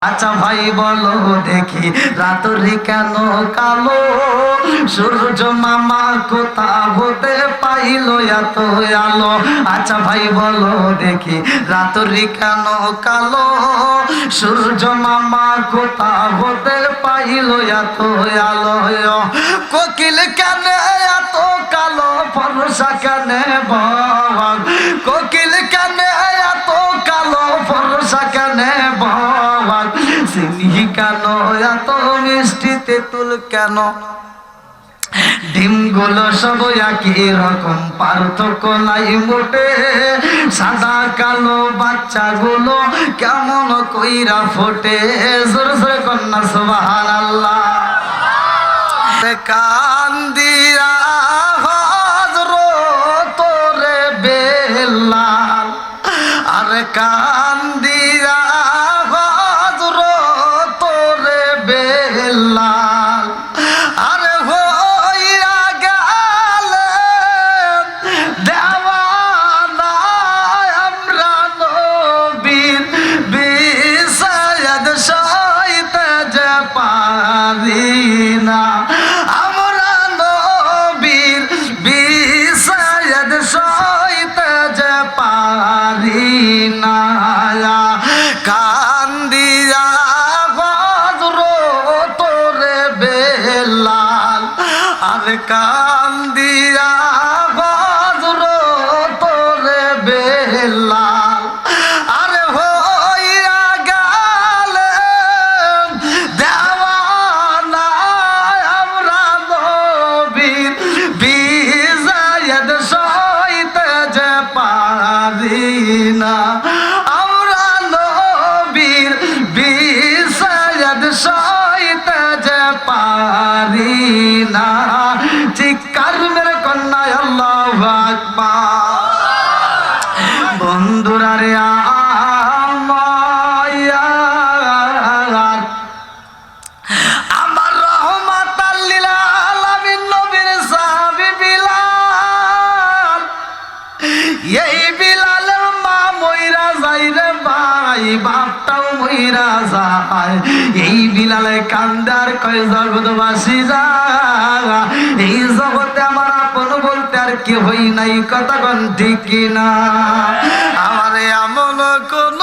আচ্ছা ভাই বলো দেখি রাত্রি কেন কালো, সূর্য মামা কোথা হতে পাইলো এত আলো। আচ্ছা ভাই বলো দেখি রাত্রি কেন কালো, সূর্য মামা কোথা হতে পাইলো এত আলো। কোকিল কেন এত কালো, ফর্সা কেন বাবা, কোকিল কেন এত কালো, ফর্সা কেন বাবা, সিংহি কেন এত মিষ্টি, তেঁতুল কেন, ডিমগুলো সব একই রকম, পার্থক্য নাই মোটে, সাদা কালো বাচ্চাগুলো কেমন কইরা ফোটে। জোরে জোরে কন্যা সুবহানাল্লাহ। কান্দিয়া হযরত রে বেলাল, আর কান্দিয়া হযরত রে বেলাল, আরে হইয়া গেলেন দেওয়ানা আমরা নবীর বিষাদ সইতে যে পারি না, আমরা নবীর বিষাদ সইতে যে পারি না। কান্দিয়া হযরত রে বেলাল, আর কান্দিয়া হযরত রে বেলাল, আরে হইয়া গেলেন দেওয়ানা আমরা নবীর বিষাদ সইতে যে পারি না, আমরা নবীর বিষাদ সইতে যে পারি না। চিৎকার মেরে কন্যা আল্লাহু আকবার। বন্ধুরা রে আমার রহমাতাল লিল আলামিন নবীর সাহাবী বিলাল, এই বিলালের মা মইরা যাই রে ভাই, বাপটাও মইরা যায়, এই বিলালে কান্দার কয় জগৎবাসী যা, এই জগতে আমার আপন বলতে আর কি হই নাই, কথা কোন ঠিক না। আমারে এমন কোন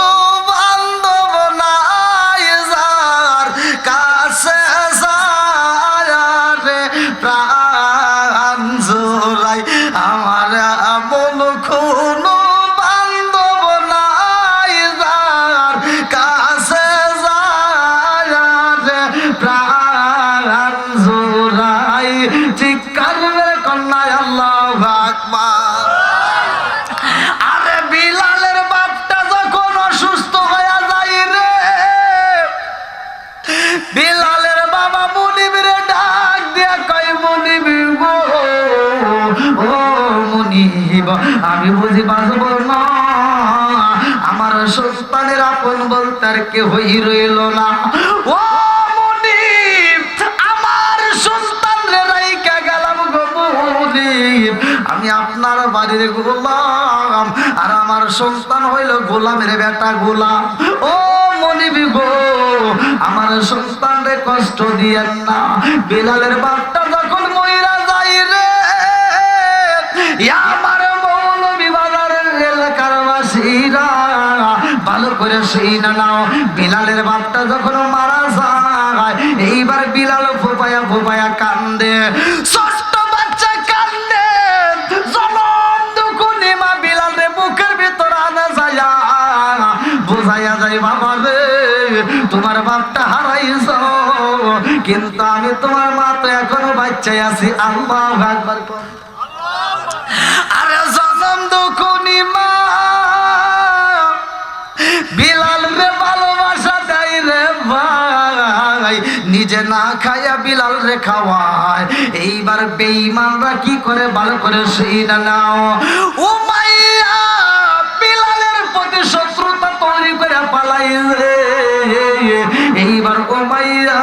বান্ধব নাই যার কাছে যায় রে প্রাণ জোড়াই, আমার এমন কোন বান্ধব নাই যার কাছে যায় রে প্রাণ জোড়াই। চিৎকার মেরে কন্যা আল্লাহু আকবার। আরে বিলালের বাপটা যখন অসুস্থ হয়ে যায় রে, বিলালের বাবা মুনিবরে ডাক দিয়া কয়, মুনিব গো, ও মুনিব, আমি বুঝি বাঁচব না, আমার সন্তানের আপন বলতে আর কেহই রইল না। ও মুনিব, আমার সন্তান রে রাইখা গেলাম গো মুনিব, আমি আপনার বাড়ির গোলাম, আর আমার সন্তান হইল গোলামের বেটা গোলাম। ও মনিবি গো, আমার সন্তান রে কষ্ট দিয়েন না। বিলালের বাপটা যখন মইরা যাই রে, আমার মৌলভী বাজারের এলাকার বাসীরা ভালো করে সেই না নাও, বিলালের বাপটা যখন মারা যায়, এইবার বিলাল ফোপায়া ফোপায়া কান্দে, ছোট্ট বাচ্চা কান্দে, জনম দুকুনি মা বিলাল রে বুকের ভিতর আনা যায়, বোঝাইয়া যায় বাবা রে তোমার বাপটা হারাইছ, কিন্তু আমি তোমার মা তো এখনো বাচ্চাই আছি। আল্লাহু আকবার। আরে জনম দুকুনি মা বিলাল রে ভালোবাসা দেয় রে ভাই, নিজে না খাইয়া বিলাল রে খাওয়ায়। এইবার বেঈমানরা কি করে ভালো করে সেই না নাও, উমাইয়া বিলালের প্রতি শত্রুতা তৈরি করে পালাই রে। এইবার উমাইয়া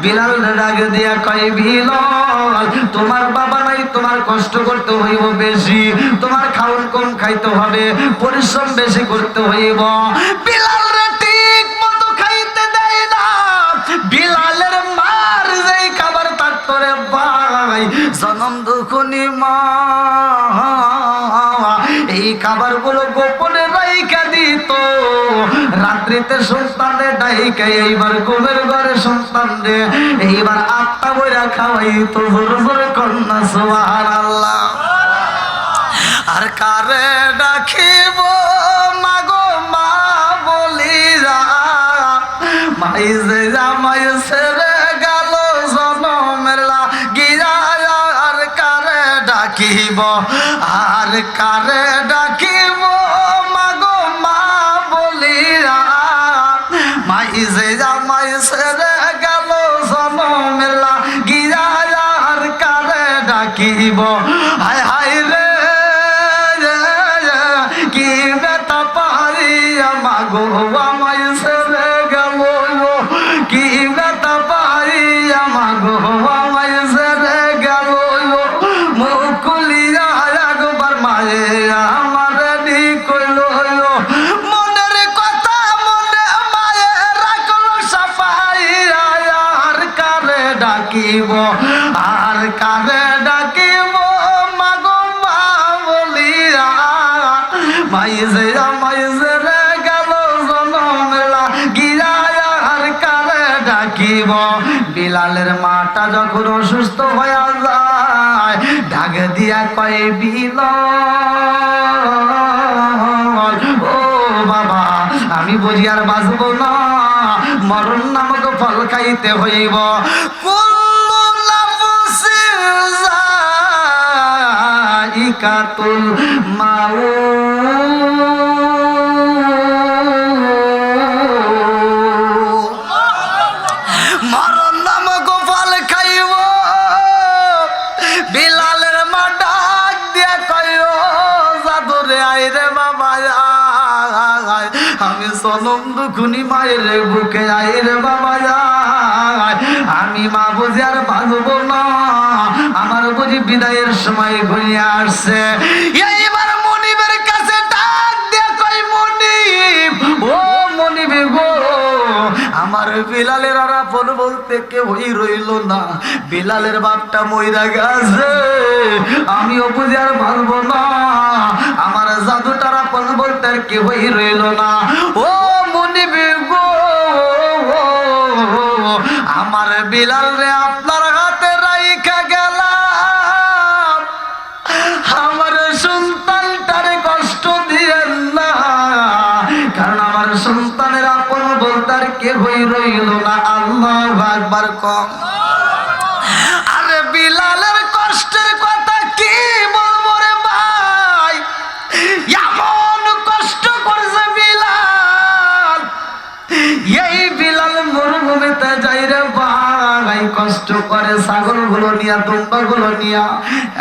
বিলাল ডাক দিয়া কয়, বিলাল তোমার বাবা নাই, তোমার কষ্ট করতে হইব বেশি, তোমার খাওন কম খাইতে হবে, পরিশ্রম বেশি করতে হইব। বিলাল রে ঠিক মতো রাইতে সন্তানে ডাইকে এইবার ঘুমের ঘরে সন্তানে এইবার আত্মা বইরা খাওয়াই তো জোর জোর কন্যা সুবহানাল্লাহ। আর কারে ডাকিব মাগো মা বলিরা মাই যে জামাই ছেড়ে গেল জনমের লাগিয়া আর কারে ডাকিব আর কারে ডাকিব মাগো মা বলিরা মাই যে জামাই ছেড়ে গেল জনমের লাগিয়া আর কারে ডাকিব হায় হায় রে কি বেতা পাইয়া মাগো আমায় ছেড়ে গেল কি বেতা পাইয়া মাগো আমায় ছেড়ে গেল মুকুলিয়া একবার মায়ে আমার দি কইল মনের কথা মনে মায়ে রাখলো সাফাইয়া আর কারে ডাকিব আর কারে ডাকিব মাগো মা বলিয়া মাই যে আমায় ছেড়ে গেল জনমের লাগিয়া আর কারে ডাকিব। বিলালের মাটা যখন অসুস্থ হয়ে যায় ডাক দিয়া কয় বিলাল ও বাবা আমি বুঝি আর বাঁচব না মরণ নামক ফল খাইতে হইব। কুল্লু নাফসিন যায়িকাতুল মাউত মরণ নামক ফল খাইব। বিলালের মা ডাক দিয়া কয় জাদুরে আইরে বাবা আয় আমি সনম দুখুনি মায়ের বুকে আইরে বাবা আয় আমি মা বুঝি আর বাঁচব না আমার বুঝি বিদায়ের সময় ঘুরিয়ে আসছে। এইবার মনিবের কাছে ডাক দিয়া কয় মনিব ও মনিব গো আমার বিলালের আর আপন বলতে কেউই রইল না বিলালের বাপটা মইরা গেছে আমিও বুঝি আর বাঁচব না আমার জাদুটার আপন বলতে আর কেউই রইল না। ও মনিব গো আমার বিলাল রে আপনার হাতে রাইখা গেলাম আমার সন্তানটারে কষ্ট দিয়েন না কারণ আমার সন্তানের আপন বলতে আর কেউই রইল না। আল্লাহু আকবার কম। আরে বিলালের কষ্টের কথা কি বলবো রে ভাই এমন কষ্ট করছে বিলাল এই বিলাল মরুভূমিতে যাই রে ভাই কষ্ট করে ছাগল গুলো নিয়া দুম্বা গুলো নিয়া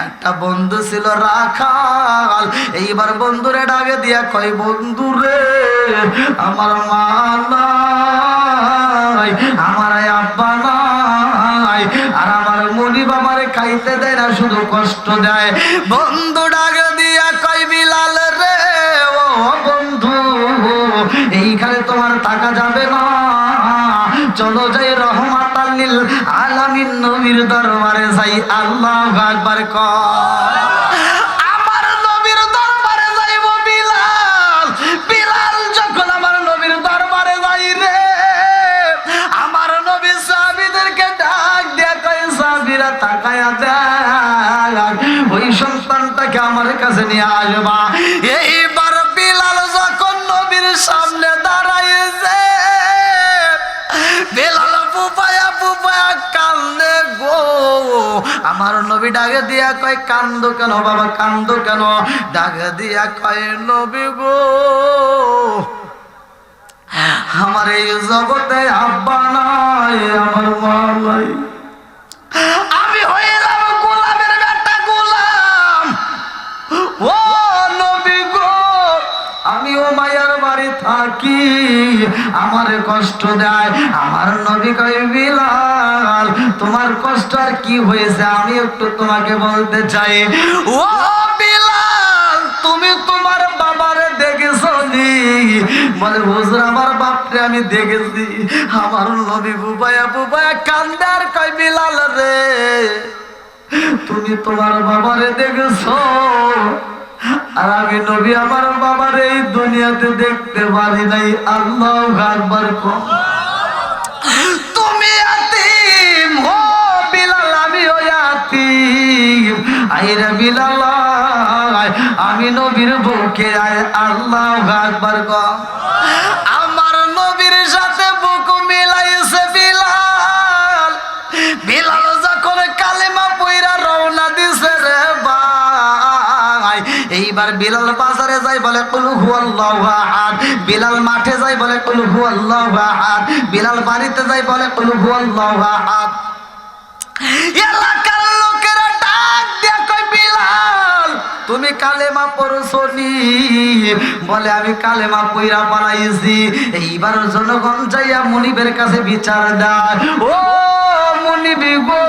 একটা বন্ধু ছিল রাখাল এইবার বন্ধুরে ডাকে দিয়া কয় বন্ধুরে আমার মা নাই আমার আব্বা নাই আর আমার মনি বাবারে খাইতে দেয় না শুধু কষ্ট দেয়। বন্ধু ডাকে দিয়া কয় বিলাল রে ও বন্ধু এইখানে তোমার থাকা যাবে না চলো যাই রহমাতাল লিল আলামিন নবীর দরবারে যাই। আল্লাহু আকবার কয়। আমার নবীর দরবারে যাইব বিলাল বিলাল যখন আমার নবীর দরবারে যাই রে আমার নবী সাহাবীদেরকে ডাক দিয়া কয় সাহাবীরা তাকায়া দেখ ওই সন্তানটাকে আমার কাছে নিয়ে আসবা। এইবার বিলাল যখন নবীর সামনে দাঁড়াইছে বিলাল বুপায়া বুপায়া কান্দে গো আমার নবী ডাকে দিয়া কয় কান্দো কেন বাবা কান্দো কেন ডাকে দিয়া কয় নবী গো আমার এই জগতে আব্বা নাই আমার মা নাই আমি হইলাম গোলামের বেটা গোলাম ও নবী গো আমিও মায়ার বাড়ি থাকি আমারে কষ্ট দেয়। আমার নবী কয় বিলাল তোমার কষ্ট আর কি হয়েছে আমি একটু তোমাকে বলতে চাই। ও বিলাল তুমি তোমার বাবারে দেখেছো নি বলে হুজুর আমার বাপরে আমি দেখেছি। আমার নবী বুবায়া বুবায়া কান্দে আর কয় বিলাল রে তুমি তোমার বাবারে দেখেছো আর আমি নবী আমার বাবার এই দুনিয়াতে দেখতে পারি নাই। আল্লাহু আকবার। তুমি ইয়াতীম ও বিলাল, আমি ও ইয়াতীম। আইরে বিলাল আমি নবীর বুকে আয়। আল্লাহু আকবার। আমার নবীর সাথে বুক মিলাইছে বিলাল। বিলাল যখন কালেমা পয়রা রওনা দিছে রে ভাই, এইবার বিলাল বাজারে যাই বলে কুল হুয়াল্লাহু আহাদ। বিলাল মাঠে যাই বলে কুল হুয়াল্লাহু আহাদ। বিলাল বাড়িতে যাই বলে কুল হুয়াল্লাহু আহাদ। এলাকার লোকেরা ডাক দিয়া কই বিলাল তুমি কালেমা পড়ছনি? বলে আমি কালেমা পয়রা পালাইছি। এইবার জনগণ যাইয়া মুনিবের কাছে বিচার দেয়। ও মুনিব গো,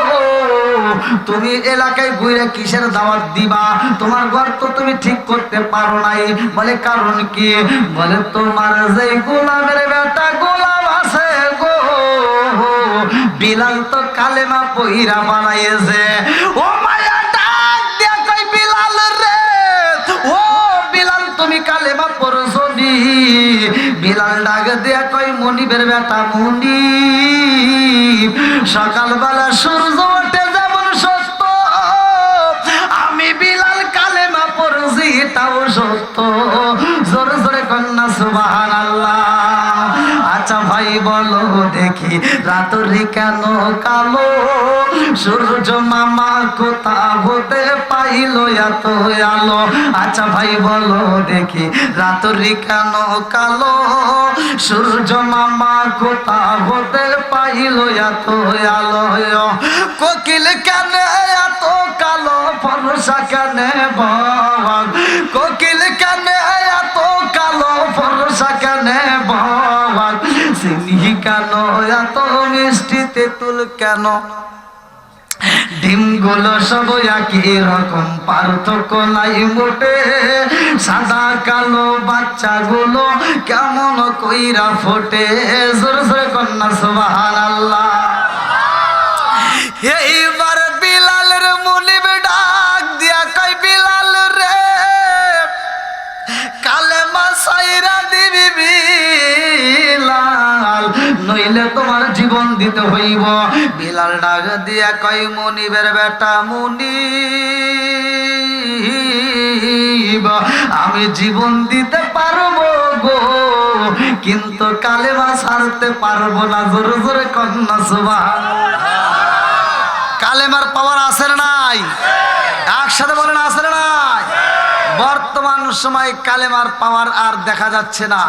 তুমি এলাকায় ঘুরে কিসের দাওয়াত দিবা? তোমার ঘর তো তুমি ঠিক করতে পারো নাই। বলে কারণ কি? বলে তোমার যে গোলামের বেটা গোলাম আছে গো, বিলাল তো কালেমা পয়রা বানাইছে। ও মায়া ডাক দিয়া কই বিলাল রে, ও বিলাল তুমি কালেমা পড়ছনি? বিলাল ডাক দিয়া কই মুনিবের বেটা মুনিব, সকালবেলা সূর্য ওঠে যেমন সত্য, আমি বিলাল কালেমা পড়ছি তাও সত্য। জোরে জোরে কন্যা সুবহানাল্লাহ। আচ্ছা ভাই বলো দেখি রাত্রি কেন কালো? সূর্য মামা কোথা হতে পাইল এত আলো? আচ্ছা ভাই বলো দেখি রাত্রি কেন কালো? সূর্য মামা কোথা হতে পাইল এত আলো? কোকিল কেন এত কালো? ফর্সা কেন বাবা? কোকিল কেন এত কালো? ফর্সা কেন বাবা? চিনি কেন এত মিষ্টি? তেঁতুল কেন? ডিমগুলো সব একই রকম, পার্থক্য নাই মোটে। সাদা কালো বাচ্চাগুলো কেমন কইরা ফোটে। জোরে জোরে কন্যা সুবহানাল্লাহ। এইবার বিলালের মুনিব ডাক দিয়া কই বিলাল রে, কালেমা সাইরা দিবি বিলাল, নইলে তোমার জীবন দিতে হইব। বিলাল ডাক দিয়া কই মুনিবের বেটা মুনিব, আমি জীবন দিতে পারবো গো, কিন্তু কালেমা ছাড়তে পারবো না। জোরে জোরে কন্যা সুবহানাল্লাহ। কালেমার পাওয়ার আছে না নাই? একসাথে বলেন আছে না নাই? বর্তমান সময় কালেমার পাওয়ার আর দেখা যাচ্ছে না।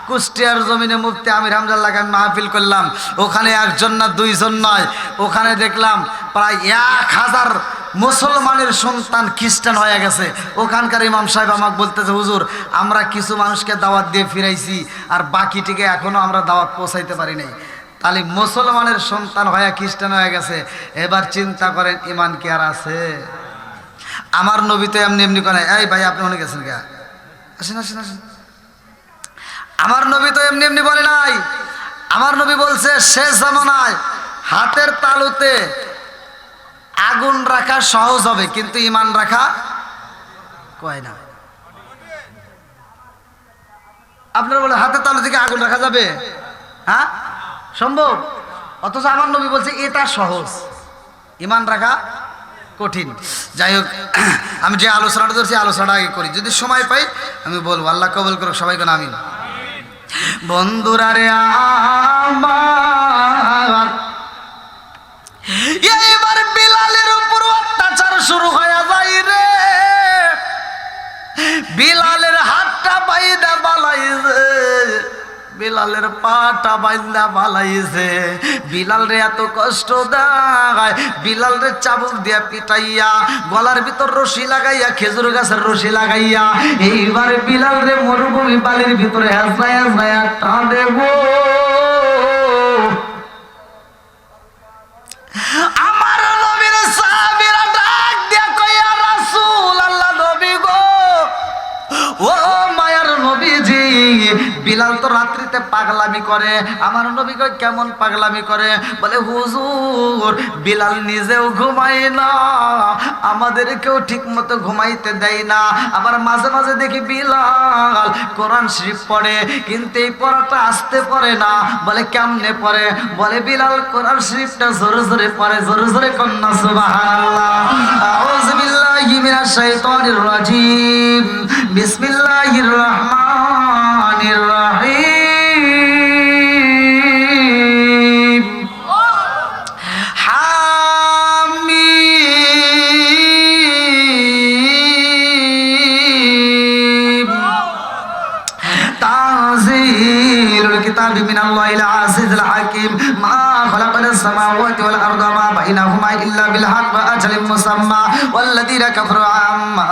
কুষ্টিয়ার জমিনে মুফতি আমির হামজা লাগান মাহফিল করলাম। ওখানে একজন না দুইজন নয়, ওখানে দেখলাম প্রায় 1000 মুসলমানের সন্তান খ্রিস্টান হয়ে গেছে। ওখানকার ইমাম সাহেব আমাকে বলতেছে, হুজুর আমরা কিছু মানুষকে দাওয়াত দিয়ে ফিরাইছি, আর বাকিটিকে এখনো আমরা দাওয়াত পৌঁছাইতে পারি নাই। তাহলে মুসলমানের সন্তান হয়ে খ্রিস্টান হয়ে গেছে। এবার চিন্তা করেন ইমান কি আর আছে? আমার নবী তো এমনি এমনি করে, এই ভাই আপনি অনেক গেছেন গা, আসেন আসেন আসেন। আমার নবী তো এমনি এমনি বলে নাই। আমার নবী বলছে শেষ জামানায় হাতের তালুতে আগুন রাখা সহজ হবে, কিন্তু ইমান রাখা কয় না। আপনারা বলে হাতের তালু থেকে আগুন রাখা যাবে? হ্যাঁ সম্ভব? অথচ আমার নবী বলছে এটা সহজ, ইমান রাখা কঠিন। যাই হোক, আমি যে আলোচনাটা ধরছি আলোচনাটা আগে করি, যদি সময় পাই আমি বলবো। আল্লাহ কবুল করুক সবাইকে, আমিন। বন্ধুরা রে আমার, এইবার বিলালের উপর অত্যাচার শুরু হয়ে যায় রে। বিলালের হাতটা বাইদা বালাইছে, বিলালের পাটা বাইন্দা বালাইছে। বিলাল রে এত কষ্ট দেয়, বিলাল রে চাবুক দিয়া পিটাইয়া, গলার ভিতর রশি লাগাইয়া, খেজুর গাছের রশি লাগাইয়া, এইবার বিলাল রে মরুভূমি বালির ভিতরে হেঁচড়াইয়া হেঁচড়াইয়া টানে গো। আমার নবীর সাহাবীরা ডাক দিয়া কইয়া রাসূল আল্লাহ নবী গো, ও মায়ার নবীজি, বিলাল তো রাত্রিতে পাগলামি করে। আমার নবী কয় কেমন পাগলামি করে? বলে হুজুর বিলাল নিজেও ঘুমায় না, আমাদেরকেও ঠিক মতো ঘুমাইতে দেয় না। আবার মাঝে মাঝে দেখি বিলাল কোরআন শরীফ পড়ে, কিন্তু এই পড়াটা আসতে পড়ে না। বলে কেমনে পড়ে? বলে বিলাল কোরআন শরীফটা জোরে জোরে পড়ে। জোরে জোরে কন্যা সুবহানাল্লাহ। আউযু বিল্লাহি মিনাশ শাইতানির রাজিম। বিসমিল্লাহির রহমানির রহিম। হামিম। তানজিলুল কিতাবি মিনাল্লাহিল আজিজিল হাকিম। মা খালাকানাস সামাওয়াতি ওয়াল আরদা মা বাইনাহুমা ইল্লা বিল হক ওয়া আজালিন মুসাম্মা ওয়াল্লাযীনা কাফারু আম্মা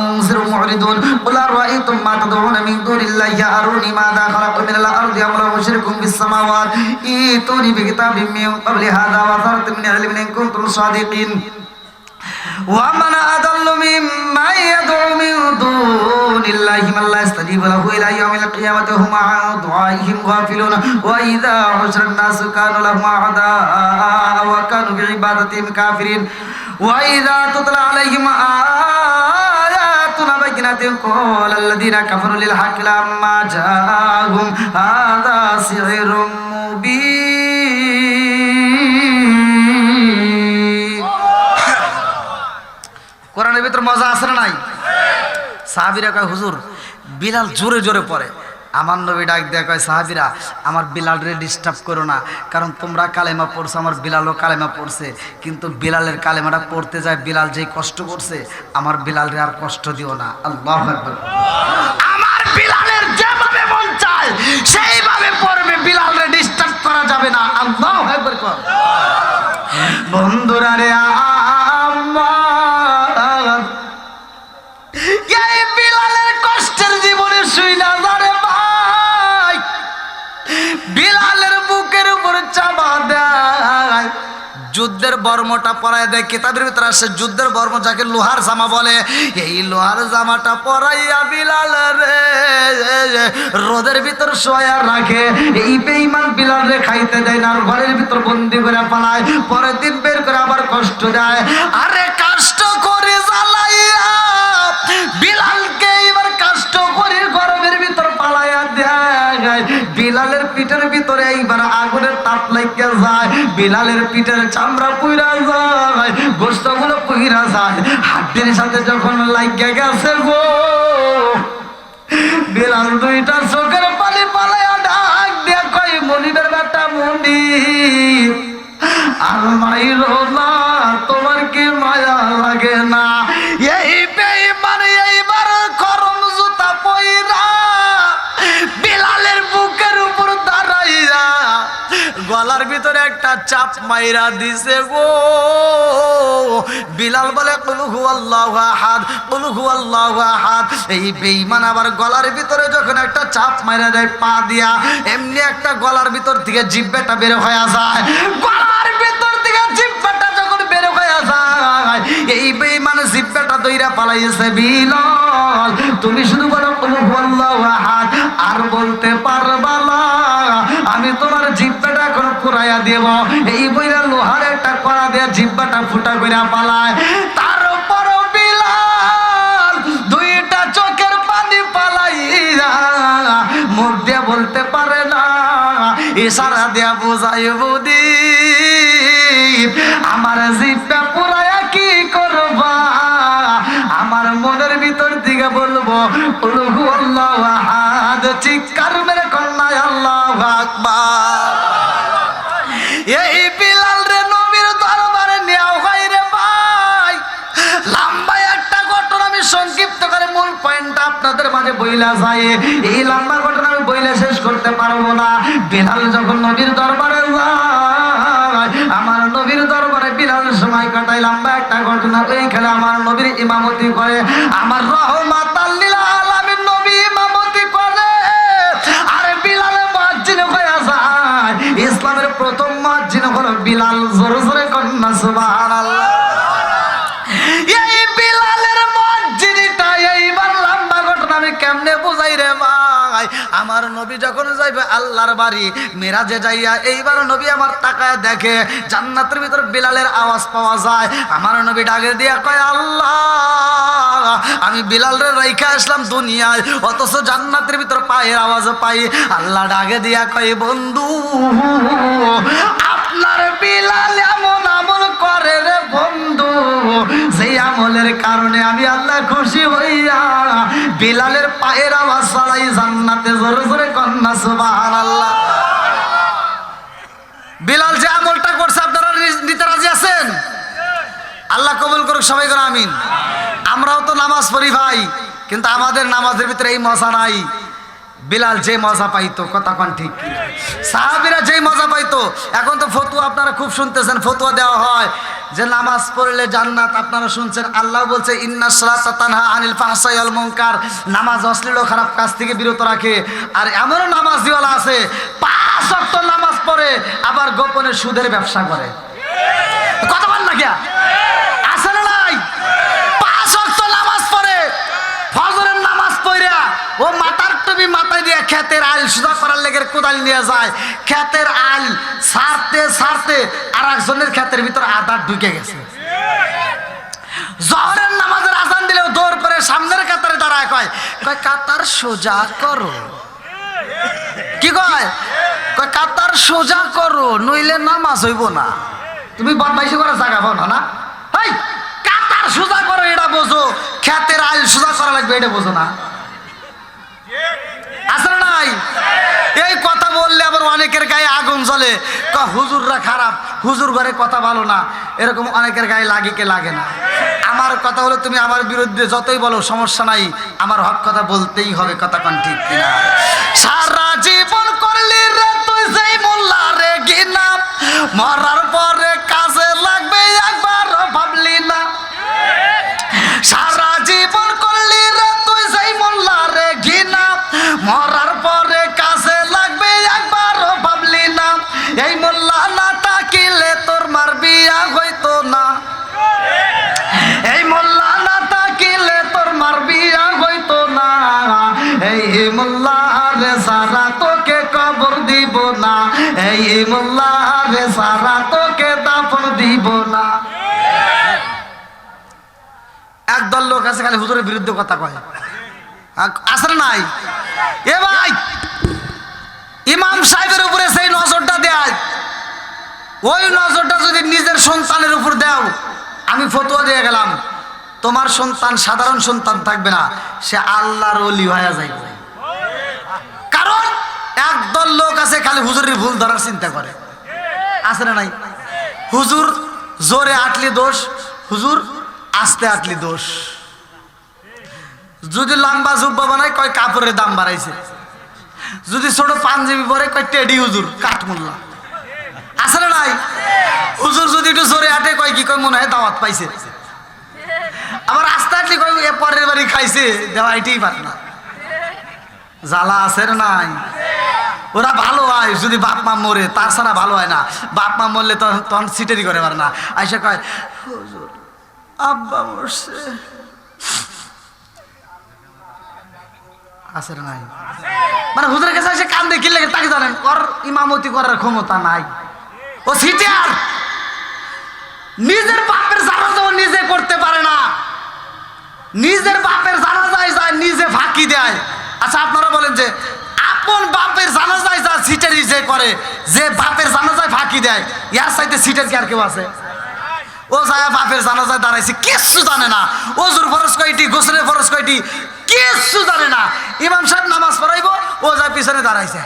উনজিরু মু'রিদুন। কুল আরাআইতুম মা তাদউনা মিন দুনিল্লাহি আরুনি মাযা খালাকু মিনাল আরদি আম লাহুম মুশরিকুন বিস সামাওয়াতি ইতুনি বিকিতাবিম মিন ক্বাবলি হাযা ওয়া যারতুম মিন ইলমিন ইন কুনতুম সাদিকিন। ومن أضل ممن يدعو من دون الله من لا يستجيب له إلى يوم القيامة وهم عن دعائهم غافلون وإذا حشر الناس كانوا لهم أعداء وكانوا بعبادتهم كافرين وإذا تتلى عليهم آياتنا بينات قال الذين كفروا للحق لما جاءهم هذا سحر مبين। কোরআনের ভিতর মজা আছে না নাই? সাহাবীরা কয় হুজুর বিলাল জোরে জোরে পড়ে। আমার নবী ডাক দেয়া কয় সাহাবীরা আমার বিলালরে ডিস্টার্ব করো না, কারণ তোমরা কালেমা পড়ছো, আমার বিলালও কালেমা পড়ছে, কিন্তু বিলালের কালেমাটা পড়তে যায় বিলাল যেই কষ্ট করছে, আমার বিলালরে আর কষ্ট দিও না। আল্লাহু আকবার। আমার বিলালের যেভাবে মন চায় সেইভাবে পড়বে, বিলালরে ডিস্টার্ব করা যাবে না। আল্লাহু আকবার। বন্ধুরা রে বিলালের কষ্টের জীবনে শুই না জানে ভাই, বিলালের বুকের উপর চাপা দেয়, যুদ্ধের বর্মটা পরায় দেয়। কিতাবের ভিতরে আসে যুদ্ধের বর্ম যাকে লোহার জামা বলে, এই লোহার জামাটা পরাইয়া বিলাল রে রোদের ভিতর শোয়া রাখে। এই বেঈমান বিলাল রে খাইতে দেয় না, আর ঘরের ভিতর বন্দি করে পালায়, পরের দিন বের করে আবার কষ্ট দেয়। আরে কষ্ট করে জ্বালাইয়া বিলালকে এবার কষ্ট করে গরমের ভিতর পালাইয়া দেয়। বিলালের পিঠের ভিতরে এইবার আগুনের তাপ লাগিয়া যায়, বিলালের পিঠের চামড়া পুইরা যায়, গোশতগুলো পুইরা যায়, হাড্ডির সাথে যখন লাগিয়া গেছে গো, বিলাল দুইটা চোখের পানি পালাইয়া ডাক দিয়া কই মনিবের বেটা মনিব আর মাইরো না, তোমার কি মায়া লাগে না? এই বেঈমান এইবার গরম জুতা পইরা বিলালের বুকের উপর দাঁড়াইয়া গলার ভিতরে একটা চাপ মাইরা দিছে গো। বিলাল বলে কুল হুয়াল্লাহু আহাদ, কুল হুয়াল্লাহু আহাদ। এই বেঈমান আবার গলার ভিতরে যখন একটা চাপ মাইরা দেয় পা দিয়া, এমনি একটা গলার ভিতর থেকে জিহ্বাটা বের হয়ে যায়। গলার ভিতর থেকে জিহ্বাটা যখন বের হয়ে যায়, এই বেঈমান জিহ্বাটা দইরা পালাইছে। বিলাল তুমি শুধু বলো কুল হুয়াল্লাহু আহাদ, আর বলতে পারবা না, আমি তোমার জিহ্বাটা এখন পুরাইয়া দেব। এই বইরা লোহার একটা কড়া দিয়ে জিহ্বাটা ফুটা কইরা পালায়। তারপরও বিলাল দুইটা চোখের পানি পালাইয়া মুখ দিয়ে বলতে পারে না, ইশারা দিয়া বুঝাইব দি আমার জিহ্বা পুরাইয়া কি করবা? আমার মনের ভিতর দিকে বলবো কুল হুয়াল্লাহু আহাদ, চিৎকার মেরে কন্যা আল্লাহু আকবার। এই বিলাল রে নবীর দরবারে নেওয়া হয় রে ভাই। লম্বা একটা ঘটনা আমি সংক্ষিপ্ত করে মূল পয়েন্টটা আপনাদের মাঝে বইলা যায়, এই লম্বা ঘটনা আমি বইলে শেষ করতে পারবো না। বিলাল যখন নবীর দরবারে যায়, আমার নবীর দরবারে বিলাল সময় কাটায়। লম্বা একটা ঘটনা, এইখানে আমার নবীর ইমামতি করে, আমার রহমাতাল লিল আলামিন নবী ইমামতি করে, আর বিলালে মুয়াজ্জিন হয়ে যায়। ইসলামের প্রথম মুয়াজ্জিন হলো বিলাল। জোরে জোরে কন্যা সুবহানাল্লাহ। এই বিলালের মুয়াজ্জিনটা এইবার লম্বা ঘটনা আমি কেমনে বুঝাই রে ভাই? আমার নবী যখন যাইবে আল্লাহর বাড়ি মেরাজে যাইয়া এইবার নবী আমার তাকায় দেখে জান্নাতের ভিতর বিলালের আওয়াজ পাওয়া যায়। আমার নবী ডাকে দিয়া কয় আল্লাহ, আমি বিলালরে রাইখা আসলাম দুনিয়ায়, অথচ জান্নাতের ভিতর পায়ের আওয়াজ পাই। আল্লাহ ডাকে দিয়া কয় বন্ধু, আপনার বিলাল এমন আমল করে রে বন্ধু, সেই আমলের কারণে আমি আল্লাহ খুশি হইয়া বিলালের পায়ের আওয়াজ ছাড়াই জান্নাতে জোরে জোরে কন্যা সুবহানাল্লাহ। বিলাল যে আমলটা করছে আপনারা নিতে রাজি আছেন? আল্লাহ কবুল করুক, সবাই করে আমিন। আমরাও তো নামাজ পড়ি ভাই, কিন্তু আমাদের নামাজের ভিতরে এই মজা নাই। বিলাল যে মজা পাইতো, কথা কোন ঠিক, সাহাবীরা যেই মজা পাইতো। এখন তো ফতুয়া আপনারা খুব শুনতেছেন, ফতুয়া দেওয়া হয় যে নামাজ পড়লে জান্নাত। আপনারা শুনছেন আল্লাহ বলছে ইন্নাস সালাতা তানহা আনিল ফাহশাই ওয়াল মুনকার, নামাজ অশ্লীল ও খারাপ কাজ থেকে বিরত রাখে। আর এমনও নামাজীওয়ালা আছে 5 ওয়াক্ত নামাজ পড়ে আবার গোপনে সুদের ব্যবসা করে। কথা বল না কিয়া আছে না নাই? 5 ওয়াক্ত নামাজ পড়ে, ফজরের নামাজ পড়া ও মাথার টুপি মাথায় দিয়ে ক্ষেতের আইল সুদা করার লেগে কোদাল নিয়ে যায়। ক্ষেতের আইল ছাড়তে ছাড়তে আর একজনের ক্ষেতের ভিতর আদার ঢুকে গেছে। জহরের নামাজের আজান দিলেও দৌড় করে সামনের কাতারে দাঁড়ায় কয় কাতার সোজা করো। কি কয়? কাতার সোজা করো, নইলে নামাজ হইব না। তুমি বদমাইশি করার জায়গা পাও না? এই কাতার সোজা করো এটা বোঝো, ক্ষেতের আইল সোজা করা লাগবে এটা বোঝো না? আসলে নাই? এই কথা বললে আবার অনেকের গায়ে আগুন জ্বলে, হুজুররা খারাপ, হুজুর ঘরে কথা ভালো না, এরকম অনেকের গায়ে লাগে কে লাগে না। আমার কথা হলো তুমি আমার বিরুদ্ধে যতই বলো সমস্যা নাই, আমার হক কথা বলতেই হবে। কথা কোন ঠিক কিনা? সারা জীবন করলি রে তুই সেই মোল্লা রে গিনা, মরার পরে কাজে লাগবে একবার ভাবলি না। সারা জীবন করলি রে তুই সেই মোল্লা রে ঘিনা, মরার পরে কাজে লাগবে একবার ভাবলি না। এই মোল্লা না তাকিলে তোর মার বিয়া হইতো না, এই মোল্লা না তাকিলে তোর মার বিয়া হইতো না। এই মোল্লা রে সারা তোকে কবর দিব না, এই মোল্লা রে সারা তোকে দাফন দিব না। একদল লোক আছে খালি হুজুরের বিরুদ্ধে কথা কয়, আসলে নাই? এ ভাই, ইমাম সাহেবের উপরে সেই নজরটা দেয়, ওই নজরটা যদি নিজের সন্তানের উপর দাও, আমি ফতোয়া দিয়ে গেলাম তোমার সন্তান সাধারণ সন্তান থাকবে না, সে আল্লাহর ওলি হয়ে যাইবে। কারণ একদল লোক আছে খালি হুজুরের ভুল ধরার চিন্তা করে, আছে না নাই? হুজুর জোরে আটলি দোষ, হুজুর আস্তে আটলি দোষ। যদি লম্বা জুব্বা বানায় কয় কাপড়ের দাম বাড়াইছে, যদি ছোট পাঞ্জাবি পরে কয় টেডি হুজুর কাঠমোল্লা, আছে না নাই? হুজুর যদি একটু জোরে আটে কয় কি কয় মনে হয় দাওয়াত পাইছে, আবার আস্তে আটলি কয় এ পরের বাড়ি খাইছে, দেওয়া এটাই পারে না। জ্বালা আছে না নাই? ওরা ভালো হয় যদি বাপ মা মরে, তাছাড়া ভালো হয় না। বাপ মা মরলে তখন সিটেরি করে পারে না, আইসা কয় হুজুর আব্বা মরছে, আছে না নাই? মানে হুজুরের কাছে এসে কান্দে কি লাগে তাকে জানেন, ওর ইমামতি করার ক্ষমতা নাই, ও সিটিয়ার। নিজের বাপের জানাজাও নিজে করতে পারে না, নিজের বাপের জানাজায় যায় নিজে ফাঁকি দেয়। আচ্ছা আপনারা বলেন যে আপন বাপের জানাজায় যা সিটারি যে করে, যে বাপের জানাজায় ফাঁকি দেয়, ইয়ার চাইতে সিটার কি আর কেউ আছে? ও যায় বাপের জানাজায় দাঁড়াইছে, কিচ্ছু জানে না, ওজুর ফরজ কয়টি, গোসলের ফরজ কয়টি, কিচ্ছু জানে না। ইমাম সাহেব নামাজ পড়াইব, ও যায় পিছনে দাঁড়াইছে।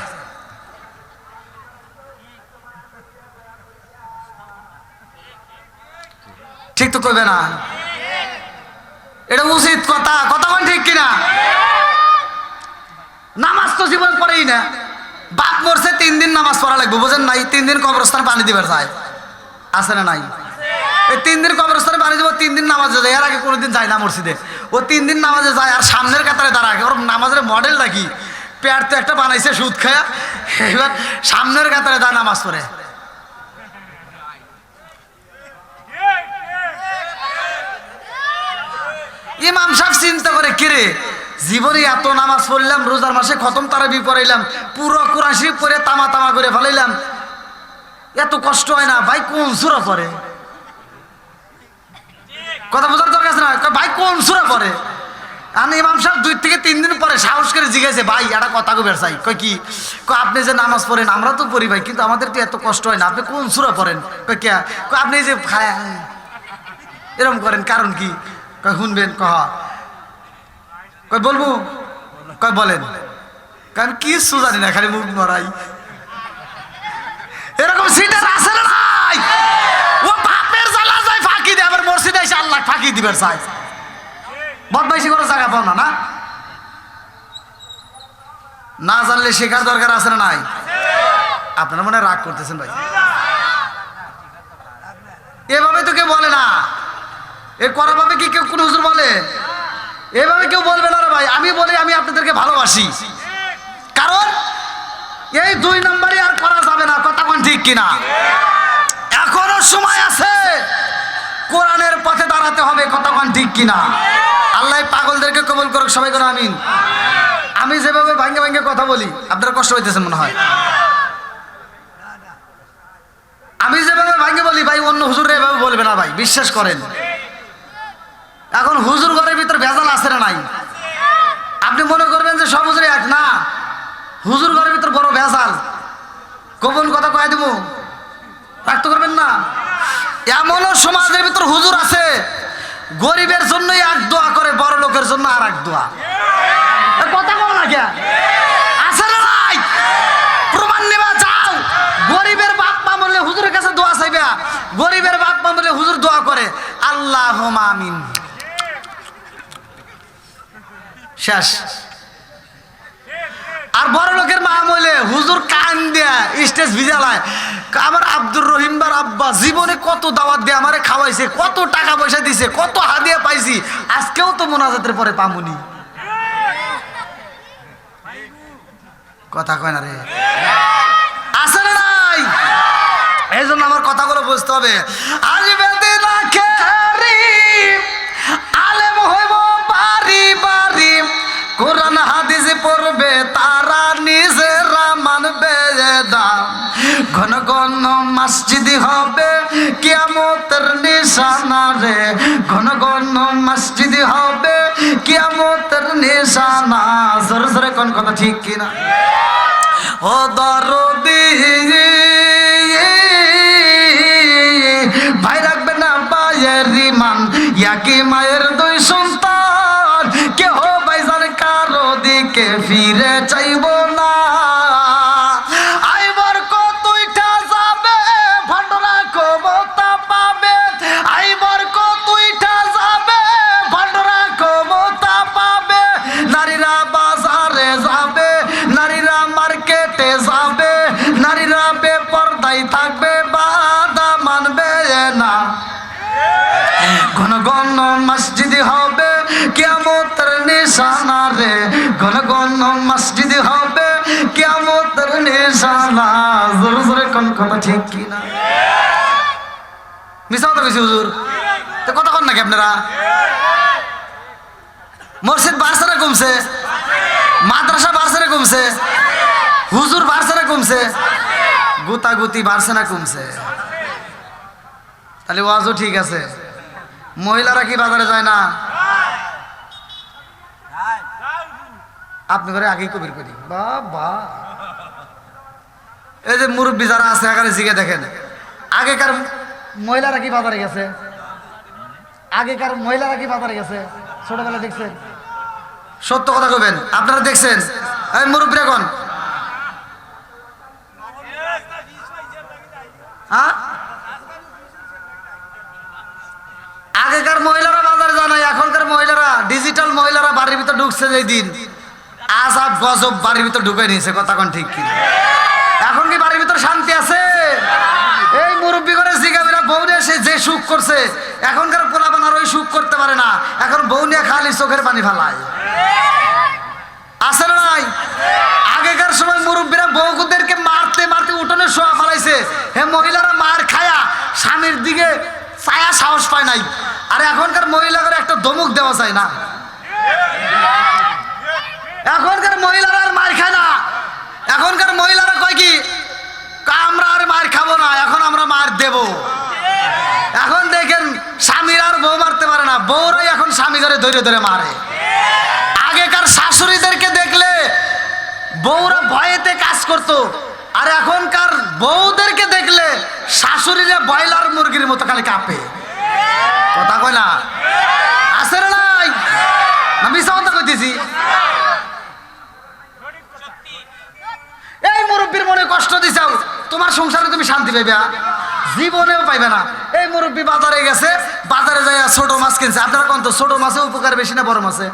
ঠিক তো করবে না? এটা উচিত কথা, কথা বল ঠিক কিনা? নামাজ তো জীবন পড়েই না, বাপ মরছে 3 দিন নামাজ পড়া লাগবে, বুঝেন নাই? 3 দিন কবরস্থান পানি দিবার যায়, আছে না নাই? এই 3 দিন কবরস্থানে পানি দিব, 3 দিন নামাজে যায়। এর আগে কোনোদিন যায় না মসজিদে, ও 3 দিন নামাজে যায় আর সামনের কাতারে দাঁড়ায়। ওর নামাজের মডেল নাকি পেয়ার তো একটা বানাইছে সুদ খায়া, এবার সামনের কাতারে দাঁড়ায় নামাজ পড়ে। ইমাম সাহেব চিন্তা করে, কিরে জীবনে এত নামাজ পড়লাম, রোজার মাসে খতম তারাবি পড়াইলাম, পুরো কোরআন শরীফ পড়ে তামা তামা করে ফেলাইলাম, এত কষ্ট হয় না ভাই? কোন সূরা পড়ে? কথা বোঝার দরকার আছে না? ভাই কোন সূরা পড়ে? আমি ইমাম সাহেব 2 থেকে 3 দিন পরে সাহস করে জিজ্ঞাসে, ভাই একটা কথা কইবার চাই। কয় কি? কয় আপনি যে নামাজ পড়েন আমরা তো পড়ি ভাই, কিন্তু আমাদের তো এত কষ্ট হয় না, আপনি কোন সূরা পড়েন? কয় কে? কয় আপনি যে এরকম করেন, কারণ কি? কয় শুনবেন। কয় বলবো? কয় বলেন। কারণ কিছু জানি না, খালি মুখ মরাই। এরকম সিটার আছে না নাই? ও বাপের জ্বালা যায় ফাঁকি দেয়, আবার মসজিদে এসে আল্লাহ ফাঁকি দিবার চাই। বদমাইশি করে জায়গা পাও না? না জানলে শেখার দরকার আছে না নাই? আপনারা মনে রাগ করতেছেন ভাই, এভাবে তো কেউ বলে না। এ করা ভাবে কি কেউ কোন হুজুর বলে? এভাবে কেউ বলবে না রে ভাই। আমি বলি আমি আপনাদেরকে ভালোবাসি, কারণ এই 2 নম্বরই আর করা যাবে না। কথা কোন ঠিক কিনা? এখনো সময় আছে, কোরআনের পথে দাঁড়াতে হবে। কথা কোন ঠিক কিনা? আল্লাহ পাগলদেরকে কবুল করুক, সবাই করে আমিন। আমি যেভাবে ভাঙ্গে ভাঙ্গে কথা বলি আপনারা কষ্ট হইতেছে মনে হয়। আমি যেভাবে ভাঙ্গে বলি ভাই, অন্য হুজুর এভাবে বলবে না ভাই, বিশ্বাস করেন। এখন হুজুর ঘরের ভিতর ভেজাল আছে না নাই? আপনি মনে করবেন যে সব হুজুর এক না, হুজুর ঘরের ভিতর বড় ভেজাল। গোপন কথা কয়ে দেবো, রাখতে করবেন না। এমনও সমাজের ভিতর হুজুর আছে, গরিবের জন্য এক দোয়া করে, বড় লোকের জন্য আর এক দোয়া। কথা বল না কে? আছে না নাই? প্রমাণ নেবা যাও। গরিবের বাপ মা বললে হুজুরের কাছে দোয়া চাইবা, গরিবের বাপ মা বললে হুজুর দোয়া করে আল্লাহুম্মা আমিন, শেষ। আর বড় লোকের মা বলে হুজুর কান দেয়া স্টেজ ভিজালায়। আমার আব্দুর রহিমবার আব্বা জীবনে কত দাওয়াত দিয়ে আমারে খাওয়াইছে, কত টাকা পয়সা দিছে, কত হাদিয়া পাইছি, আজকেও তো মোনাজাতের পরে পামুনি। কথা কয় না রে? আছে না নাই? এই জন্য আমার কথাগুলো বুঝতে হবে। আসবে দিন আখেরি, আলেম হইব বাড়ি বাড়ি, কোরআন হাদিস পড়বে তারা, নিজেরা মানবে দাম। ঘন ঘন মসজিদ হবে কিয়ামতের নিশানা রে, ঘন ঘন মসজিদ হবে কিয়ামতের নিশানা। জোরে জোরে কোন কথা ঠিক কিনা? ও দরদি ভাই রাখবে না ভাইয়ের রিমান, ইয়াকি মায়ের 2 সন্তান, কেহ ভাইজান কারো দিকে ফিরে চাইব না। আইবার কতইটা যাবে, ভান্ডরা ক্ষমতা পাবে। আইবার কতইটা যাবে, ভান্ডরা ক্ষমতা পাবে। নারীরা বাজারে যাবে, নারীরা মার্কেটে যাবে, নারীরা বেপরদায় থাকবে, বাধা মানবে না। ঘন ঘন মসজিদ হবে কিয়ামতের নিশানা রে, ঘন ঘন মসজিদ হবে কিয়ামতের নিশানা। জোরে জোরে কোন কথা ঠিক কিনা? মিছা কথা কইছি হুজুর, তো কথা কন নাকি আপনারা? মসজিদ বাড়ছে না কমছে? মাদ্রাসা বাড়ছে না কমছে? হুজুর বাড়ছে না কমছে? গুতাগুতি বাড়ছে না কমছে? তাহলে ওয়াজও ঠিক আছে। মহিলারা কি বাজারে যায় না? আপনি করে আগেই কবির করি বাবা। এই যে মুরব্বী যারা আছে এখানে জিগে দেখেন, আগেকার মহিলারা কি বাজারে গেছে? আগেকার মহিলারা কি বাজারে গেছে? ছোটবেলা দেখছেন? সত্য কথা কবেন, আপনারা দেখছেন? এই মুরব্বী এখন আগেকার মহিলারা বাজারে যায় না, এখনকার মহিলারা ডিজিটাল মহিলারা বাড়ির ভিতর ঢুকছে। যেই দিন আজাব গজব বাড়ির ভিতর ঢুকে নিয়েছে। কথা কোন ঠিক কি? এখন কি বাড়ির ভিতর শান্তি আছে? এই মুরব্বী করে জিগাবিরা বউ নিয়ে এসে যে সুখ করছে, এখনকার পোলাপান আর ওই সুখ করতে পারে না। এখন বউ নিয়ে খালি চোখের পানি ফালায়। আছে না নাই? আগেকার সময় মুরব্বীরা বউদেরকে মারতে মারতে উঠোনে শোয়া ফেলাইছে। হে মহিলারা মার খায়া স্বামীর দিকে ছায়া সাহস পায় নাই। আর এখনকার মহিলাদের একটা ধমক দেওয়া যায় না। এখনকার মহিলারা আর মার খায় না। এখনকার মহিলারা কয় কি, আমরা আর মার খাবো না, এখন আমরা মার দেব। এখন দেখেন স্বামীর আর বউ মারতে পারে না, বউরাই এখন স্বামী ধরে ধরে ধরে মারে। আগেকার শাশুড়িদেরকে দেখলে বউরা ভয়েতে কাজ করতো, আর এখনকার বউদেরকে দেখলে শাশুড়িরা ব্রয়লার মুরগির মতো খালি কাঁপে। কথা কয় না? আছে না নাই? আমি মিছা কথা কইতেছি? এই মুরব্বীর মনে কষ্ট দিছাও, তোমার সংসারে তুমি শান্তি পাইবে জীবনেও পাইবে না। এই মুরব্বী বাজারে গেছে, বাজারে যাই ছোট মাছ কিনছে। আপনারা কোন তো ছোট মাছে উপকার বেশি না বড় মাছে?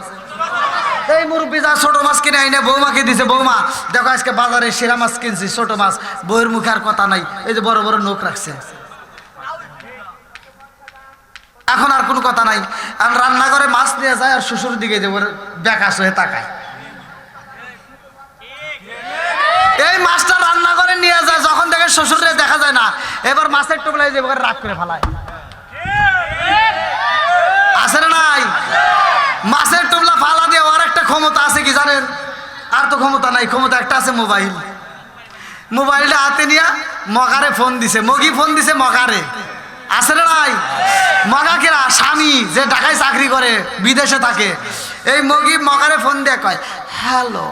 এই মুরব্বী যা ছোট মাছ কিনে আইনে বৌমাকে দিছে, বৌমা দেখো আজকে বাজারে সেরা মাছ কিনছি, ছোট মাছ। বউয়ের মুখে আর কথা নাই, এই যে বড় বড় নখ রাখছে। এখন আর কোনো কথা নাই। আর রান্নাঘরে মাছ নিয়ে যায় আর শ্বশুর দিকে যে বেকাশ হয়ে তাকায়। এই মাছটা রান্নাঘরে নিয়ে যায়, যখন দেখে শ্বশুরে দেখা যায় না, এবার মাছের টুকরায় যে রাগ করে ফেলায়। আছে না নাই? মাছের টুকলা ফালা দিয়ে আর একটা ক্ষমতা আছে কি জানেন? আর তো ক্ষমতা নাই, ক্ষমতা একটা আছে মোবাইল। মোবাইলটা হাতে নিয়ে মগারে ফোন দিছে, মগি ফোন দিছে মগারে। আছে না নাই? মগা কেরা? স্বামী যে ঢাকায় চাকরি করে, বিদেশে থাকে। এই মগি মগারে ফোন দিয়ে কয় হ্যালো,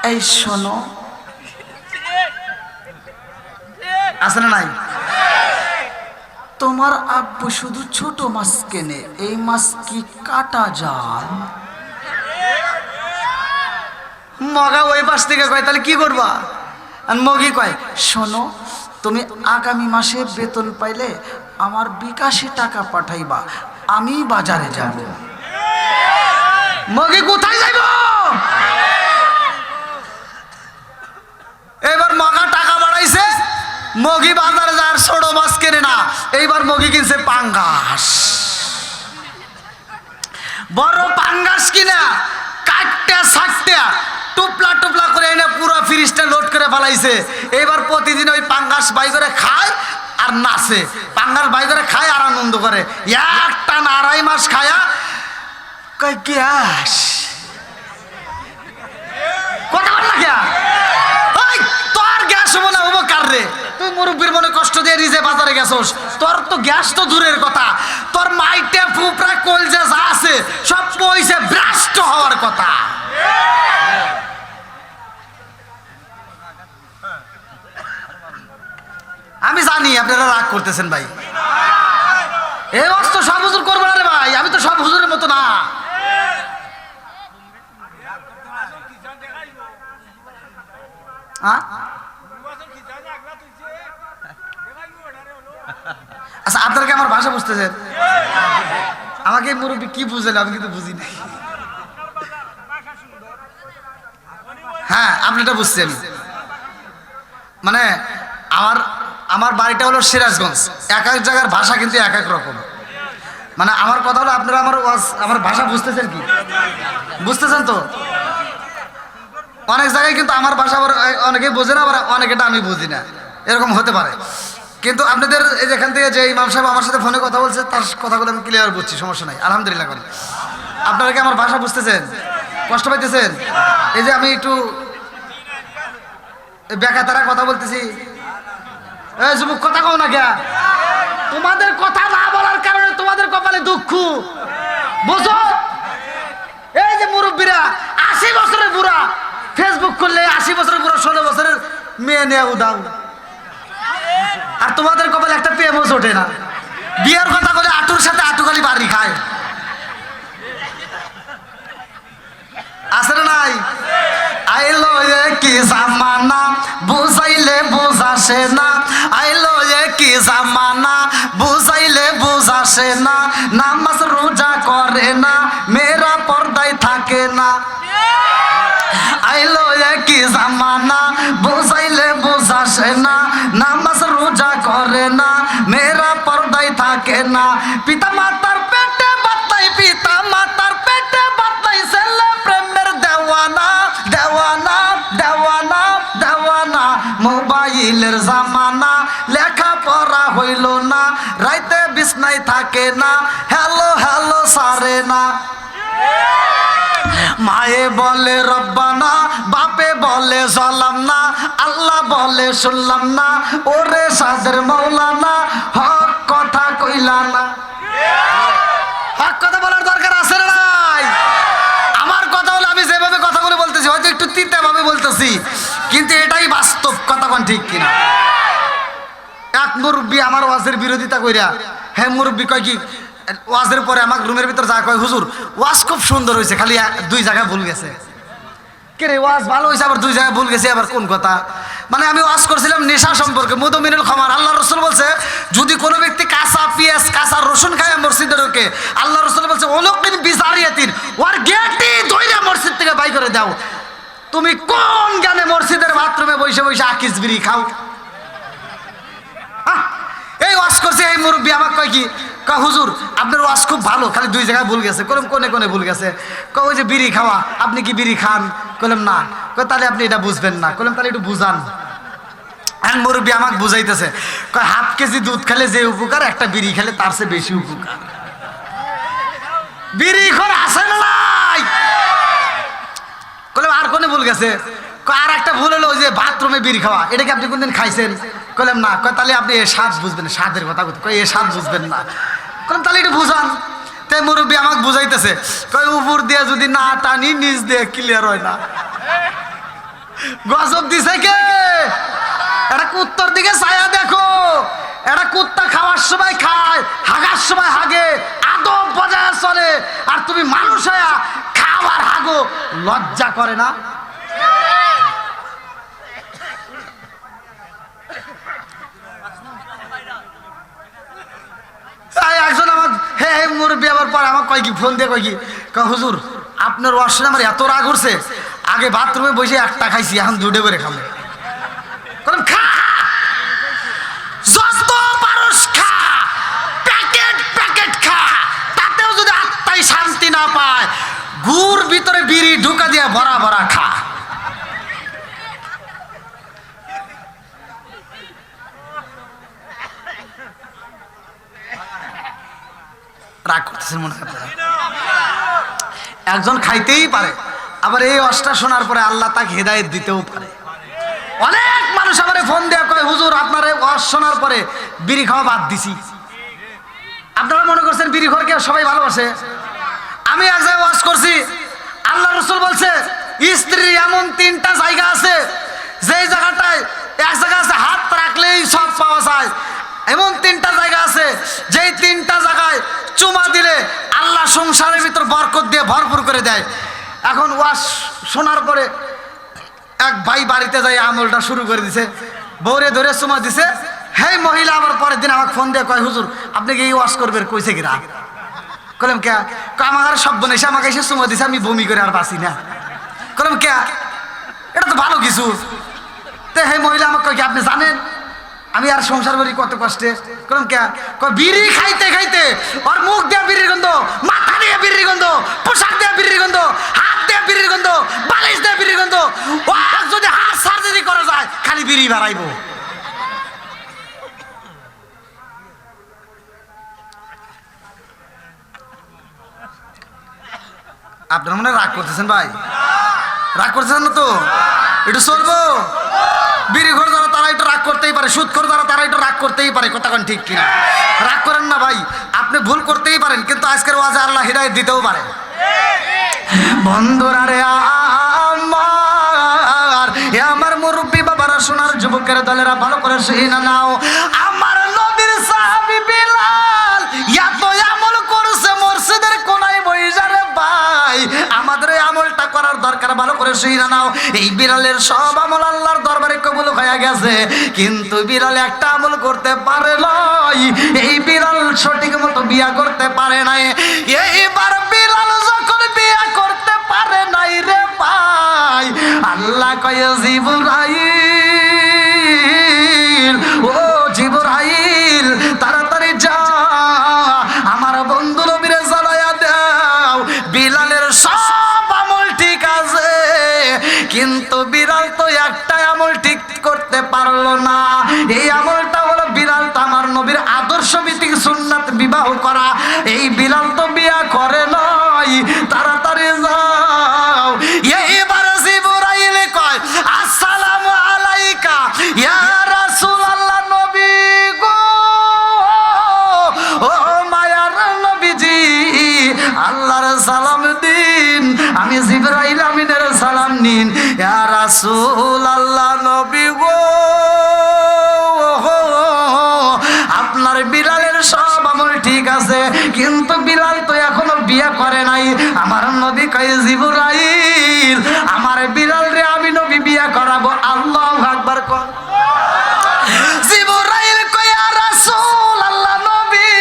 এই শোনো। আছে না নাই? তোমার আব্বু শুধু ছোট মাছ কেনে, এই মাছ কি কাটা যায়? মগা ওই পাশ থেকে কয় তাহলে কি করবা? আর মগি কয় শোনো, তুমি আগামী মাসে বেতন পাইলে আমার বিকাশে টাকা পাঠাইবা, আমি বাজারে যাব। মগি কোথায় যাইব? এবার মগা টাকা বাড়াইছে, মগি বাজারে যার ছোট মাছ কেনে না, এইবার মগি কিনছে পাঙ্গাস। বড় পাঙ্গাস কিনা কাটটা ছাটটা টুপলা টুপলা করে এনে পুরো ফ্রিজটা লোড করে ফেলাইছে। এবার প্রতিদিন ওই পাঙ্গাস বাই করে খায় আর নাচে, পাঙ্গাস বাই করে খায় আর আনন্দ করে। একটা না 2.5 মাস খায়া কয় গ্যাস। কথা বল না কে? ওই তোর গ্যাস হবো না হবো কার রে? তুই মুরব্বীর মনে কষ্ট দিয়ে নিজে বাজারে গেছোস, তোর তো গ্যাস তো দূরের কথা, তোর মাইটে ফুপরা কলজে যা আছে সব পয়সা ভ্রষ্ট হওয়ার কথা। আমি জানি আপনারা রাগ করতেছেন ভাই, এই অস্ত্র সব হুজুর করবো না রে ভাই, আমি তো সব হুজুরের মতো না। আচ্ছা আপনারা কি আমার ভাষা বুঝতেছেন? আমাকে মুরব্বী কি বুঝলেন? আমি কিন্তু বুঝি নাই। হ্যাঁ আপনি এটা বুঝছি আমি। মানে আমার বাড়িটা হলো সিরাজগঞ্জ, এক এক জায়গার ভাষা কিন্তু এক এক রকম। মানে আমার কথা হলো আপনারা আমার ভাষা বুঝতেছেন কি? বুঝতেছেন তো? অনেক জায়গায় কিন্তু আমার ভাষা আবার অনেকেই বোঝে না, আবার অনেকেটা আমি বুঝি না, এরকম হতে পারে। কিন্তু আপনাদের এই যেখান থেকে যে ইমাম সাহেব আমার সাথে ফোনে কথা বলছে তার কথাগুলো আমি ক্লিয়ার বুঝছি, সমস্যা নাই আলহামদুলিল্লাহ করেন। আপনারা কি আমার ভাষা বুঝতেছেন? কষ্ট পাইতেছেন? এই যে আমি একটু বেকাতারা কথা বলতেছি, এই যুবক কথা কও না কে? তোমাদের কথা না বলার কারণে তোমাদের কপালে দুঃখ, বুঝো? এই যে মুরব্বীরা 80 বছরের বুড়া, ফেসবুক করলে 80 বছরের বুড়া 16 বছরের মেয়ে নিয়ে উদাও, আর তোমাদের কপালে একটা প্রেমও ওঠে না। বিয়ের কথা বলে আটুর সাথে আটুখালি বাড়ি খায়। আছে না নাই? আইলো কি জামানা বুঝাইলে বুঝাসে না, আইলো কি জামানা বুঝাইলে বুঝাসে না, নামাজ রোজা করে না, মেয়েরা পর্দায় থাকে না। আইলো কি জামানা বুঝাইলে বুঝাসে না, নামাজ রোজা করে না, মেয়েরা পর্দায় থাকে না। পিতা মাতার পেটে বাতাই, পিতা মাতার পেটে বাতাই, ছেলে প্রেমের দেওয়ানা দেওয়ানা দেওয়ানা দেওয়ানা। মোবাইলের জামানা, লেখা পড়া হইল না, রাইতে বিছনায় থাকে না, হ্যালো হ্যালো সারে না। মায়ে বলে রব্বানা, বাপে বলে জালাম না, আল্লাহ বলে শুনলাম না, ওরে সাদের মৌলানা হক কথা কইলা না। হক কথা বলার দরকার আছে না নাই? আমার কথা হলো আমি যেভাবে কথাগুলো বলতেছি হয়তো একটু তিতা ভাবে বলতেছি, কিন্তু এটাই বাস্তব। কথা কোন ঠিক কিনা? এক মুরব্বী আমার ওয়াজের বিরোধিতা কইরা, হ্যাঁ মুরব্বী কয় কি ওয়াজের পরে আমার রুমের ভিতর যা কয়, হুজুর ওয়াজ খুব সুন্দর হয়েছে, খালি 2 জায়গায় ভুল গেছে। কে রে ওয়াজ ভালো হয়েছে আবার 2 জায়গায় ভুল গেছে, আবার কোন কথা? মানে আমি ওয়াজ করছিলাম নেশা সম্পর্কে, মুদমিনুল খামার। আল্লাহ রসুল বলছে যদি কোনো ব্যক্তি কাঁচা পেঁয়াজ কাঁচা রসুন খায় মসজিদে ঢোকে, আল্লাহ রসুল বলছে ওলকিন বিজারিয়াতিন, ওর গেটই ধইরা মসজিদ থেকে বাই করে দাও। তুমি কোন জ্ঞানে মসজিদের বাথরুমে বসে বসে আকিস বিড়ি খাও? এই ওয়াজ করছে এই মুরব্বী আমাকে কয় কি, কয় হুজুর আপনার ওয়াজ খুব ভালো, খালি 2 জায়গায় ভুল গেছে। কলম কোনে কোনে ভুল গেছে? কয় ওই যে বিড়ি খাওয়া, আপনি কি বিড়ি খান? কলম না। কয় তাহলে আপনি এটা বুঝবেন না। কলম তাহলে একটু বুঝান। এক মুরব্বী আমাকে বুঝাইতেছে, কয় ½ কেজি দুধ খেলে যে উপকার, একটা বিড়ি খেলে তার চেয়ে বেশি উপকার। বিড়ি খোর আছে না নাই? কলম আর কোনে ভুল গেছে? আর একটা ভুল হলো ওই যে বাথরুমে বিড়ি খাওয়া, এটা কি আপনি কোনদিন খাইছেন? কইলাম না। কয় তাহলে আপনি এর স্বাদ বুঝবেন, স্বাদের কথা কয় এর স্বাদ বুঝবেন না। কইলাম তাহলে একটু বুঝান। তাই মুরব্বী আমাকে বুঝাইতেছে, কয় উপর দিয়ে যদি না টানি নিচ দিয়ে ক্লিয়ার হয় না। গজব দিছে কে? এটা কুত্তার দিকে ছায়া দেখো, এটা কুত্তা খাওয়ার সময় খায়, হাগার সময় হাগে, আদব বজায় চলে, আর তুমি মানুষ হয়া খাওয়ার হাগো, লজ্জা করে না? একজন আমার হ্যাঁ মুরব্বী আবার পরে আমার কয় কি ফোন দিয়ে কয় কি, কয় হুজুর আপনার ওয়াশরুমে আমার এত রাগ উঠছে, আগে বাথরুমে বসে একটা খাইছি, এখন 2 করে খাবো। খা যত পারস খা, প্যাকেট প্যাকেট খা, তাতেও যদি আত্মাই শান্তি না পায়, গুড় ভিতরে বিড়ি ঢুকা দিয়ে ভরা ভরা খা। রাগ করতেছেন মনে হয়? একজন খাইতেই পারে, আবার এই ওয়াজটা শোনার পরে আল্লাহ তাকে হেদায়েত দিতেও পারে। অনেক মানুষ আমারে ফোন দেয়া কয় হুজুর আপনার এই ওয়াজ শোনার পরে বিড়ি খাওয়া বাদ দিছি। আপনারা মনে করছেন বিড়ি খোরকে সবাই ভালোবাসে? আমি এক জায়গায় ওয়াজ করছি, আল্লাহ রসুল বলছে স্ত্রীর এমন 3টা জায়গা আছে, যেই জায়গাটায় এক জায়গা আছে হাত রাখলেই সব পাওয়া যায়, এমন 3টা জায়গা আছে যেই 3টা জায়গায় চুমা দিলে আল্লাহ সংসারের ভিতর বরকত দিয়ে ভরপুর করে দেয়। এখন ওয়াজ শোনার পরে এক ভাই বাড়িতে যাই আমলটা শুরু করে দিছে, বউরে ধরে চুমা দিছে। হেই মহিলা আবার পরের দিন আমাকে ফোন দিয়ে কয় হুজুর আপনি কি এই ওয়াজ করবেন? কইছে কিনা? কলম কে? আমার শব্দ নেই, আমাকে এসে চুমা দিছে, আমি বমি করে আর বাঁচি না। কলম কে? এটা তো ভালো কিছু। তে হে মহিলা আমাকে কয় কি আপনি জানেন আমি আর সংসার করি কত কষ্টে? কলম কে? বিড়ি খাইতে খাইতে ওর মুখ দিয়ে বিড়ির গন্ধ, মাথা দিয়ে বিড়ির গন্ধ, পোশাক দিয়ে বিড়ির গন্ধ, হাত দিয়ে বিড়ির গন্ধ, বালিশ দিয়ে বিড়ির গন্ধ, ও যদি হাত সার্জারি করা যায় খালি বিড়ি বাড়াইবো। আপনারা মনে রাগ করতেছেন ভাই? রাগ করতেছেন না তো? একটু চলবো। বিড়ি ঘর যারা তারা একটু রাগ করতেই পারে, সুদ খোর যারা তারা একটু রাগ করতেই পারে। কথা কোন ঠিক কিনা? রাগ করেন না ভাই, আপনি ভুল করতেই পারেন, কিন্তু আজকের ওয়াজে আল্লাহ হিদায়াত দিতেও পারে। বন্ধুরা রে আমার মুরব্বী বাবারা, সোনার যুবকের দলেরা, ভালো করে শুনে নাও। আমার নবীর সাহাবী বিলাল এত আমল করছে মসজিদের কোনায় বইসা রে ভাই, আমাদের এই আমলটা করার দরকার। ভালো করে শুনে নাও, এই বিড়ালের সব আমল আল্লাহর দরবারে কবুল হয়ে গেছে, কিন্তু বিড়াল একটা আমল করতে পারে নাই। এই বিড়াল সঠিক মতো বিয়া করতে পারে নাই। এইবার বিড়াল যখন বিয়া করতে পারে নাই রে ভাই, আল্লাহ কয় জিবরাইল, ও জিবরাইল তাড়াতাড়ি যা আমার বন্ধু নবীরে জ্বালায়া দাও। বিলালের সব আমল ঠিক আছে, কিন্তু বিড়াল তো একটা আমল ঠিক করতে পারলো না। এই আমলটা হলো বিড়াল তো আমার নবীর আদর্শ ভিত্তিক সুন্নাত বিবাহ করা। এই বিড়াল তো বিয়া রাসূলুল্লাহ নবী গো, আপনার বিলালের সব আমল ঠিক আছে, কিন্তু বিলাল তো এখনো বিয়ে করে নাই। আমার নবী কয় জিবরাইল, আমার বিলাল রে আমি নবী বিয়ে করাবো। আল্লাহু আকবার কোন। জিবরাইল কয় ইয়া রাসূলুল্লাহ নবী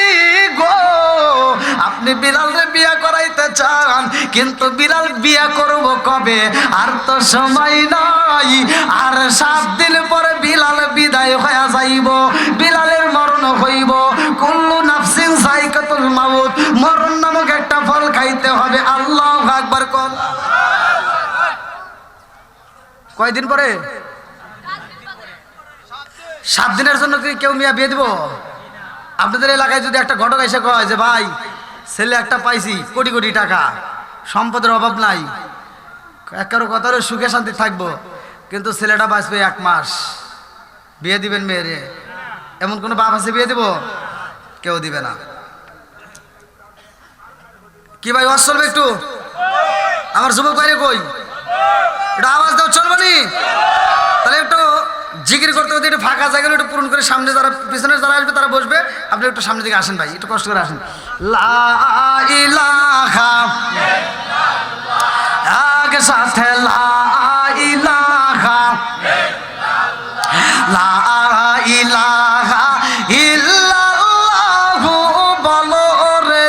গো, আপনি বিলাল রে বিয়ে করাইতে চান, কিন্তু বিলাল বিয়ে করব কবে? আর তো সময় নাই, আর 7 দিন পরে বিলাল বিদায় হয়ে যাইব, বিলালের মরণ হইব। কুল্লু নাফসিন যায়কাতুল মাউত, মরণ নামক একটা ফল খাইতে হবে। আল্লাহু আকবার কোন। কয়দিন পরে? 7 দিনের জন্য কি কেউ মিয়া বিয়ে দিব? আপনাদের এলাকায় যদি একটা ঘটক এসে কয় যে ভাই ছেলে একটা পাইছি, কোটি কোটি টাকা, সম্পদের অভাব নাই, একারো কথারও সুখে শান্তি থাকবো, কিন্তু ছেলেটা বাঁচবে 1 মাস, বিয়ে দিবেন মেয়েরে? এমন কোনো বাপ আছে বিয়ে দিব? কেউ দিবে না। কি ভাই ওয়াজ চলবে একটু? আমার যুবক বাইরে কই, একটু আওয়াজ দাও, চলবে নি? তাহলে একটু জিকির করতে করতে একটু ফাঁকা জায়গাগুলো একটু পূরণ করে সামনে যারা পিছনে যারা আসবে তারা বসবে, আপনি একটু সামনের দিকে আসেন ভাই, একটু কষ্ট করে আসেন। লা ইলাহা ইল্লাল্লাহ, এক সাথে লা ইলাহা ইল্লাল্লাহ, লা ইলাহা ইল্লাল্লাহ বলো রে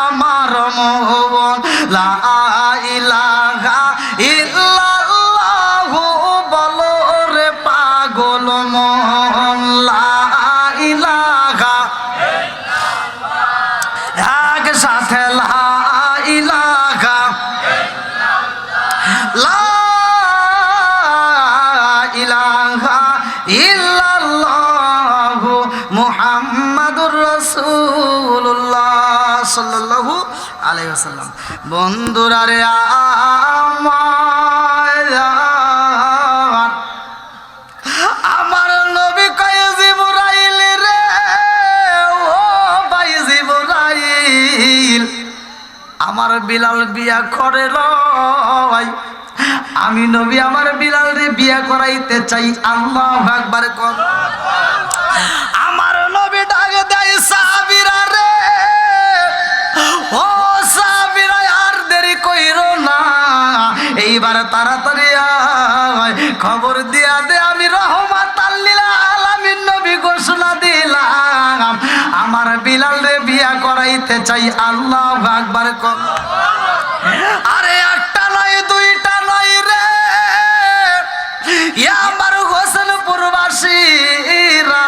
আমার মন, লা ইলাহা ইল্লাল্লাহ বলো রে পাগল মন, লা ইলাহা ইল্লাল্লাহ, এক সাথে লা ইলাহা ইল্লাল্লাহ, লা ইলাহা ইল্লাল্লাহ মুহাম্মাদুর রাসূলুল্লাহ সাল্লাল্লাহু আলাইহি ওয়াসাল্লাম। বন্ধুরা রে আমার নবী কয় জিবরাইল রে, ও ভাই জিবরাইল, আমার বিলাল বিয়া করে লয়, আমি নবী আমার বিলাল রে বিয়া করাইতে চাই। আল্লাহু আকবার কোন। আমার নবী ডাক দেয় সাহাবীরা রে, ও সাহাবীরা আর দেরি কইরো না, এইবার তাড়াতাড়ি আয়, খবর দিয়া দে আমি রহমাতাল লিল আলামিন নবী ঘোষণা দিলাম, আমার বিলাল রে বিয়া করাইতে চাই। আল্লাহু আকবার কোন। আরে একটা নয়, দুইটা নয় রে, আমার হোসেনপুরবাসীরা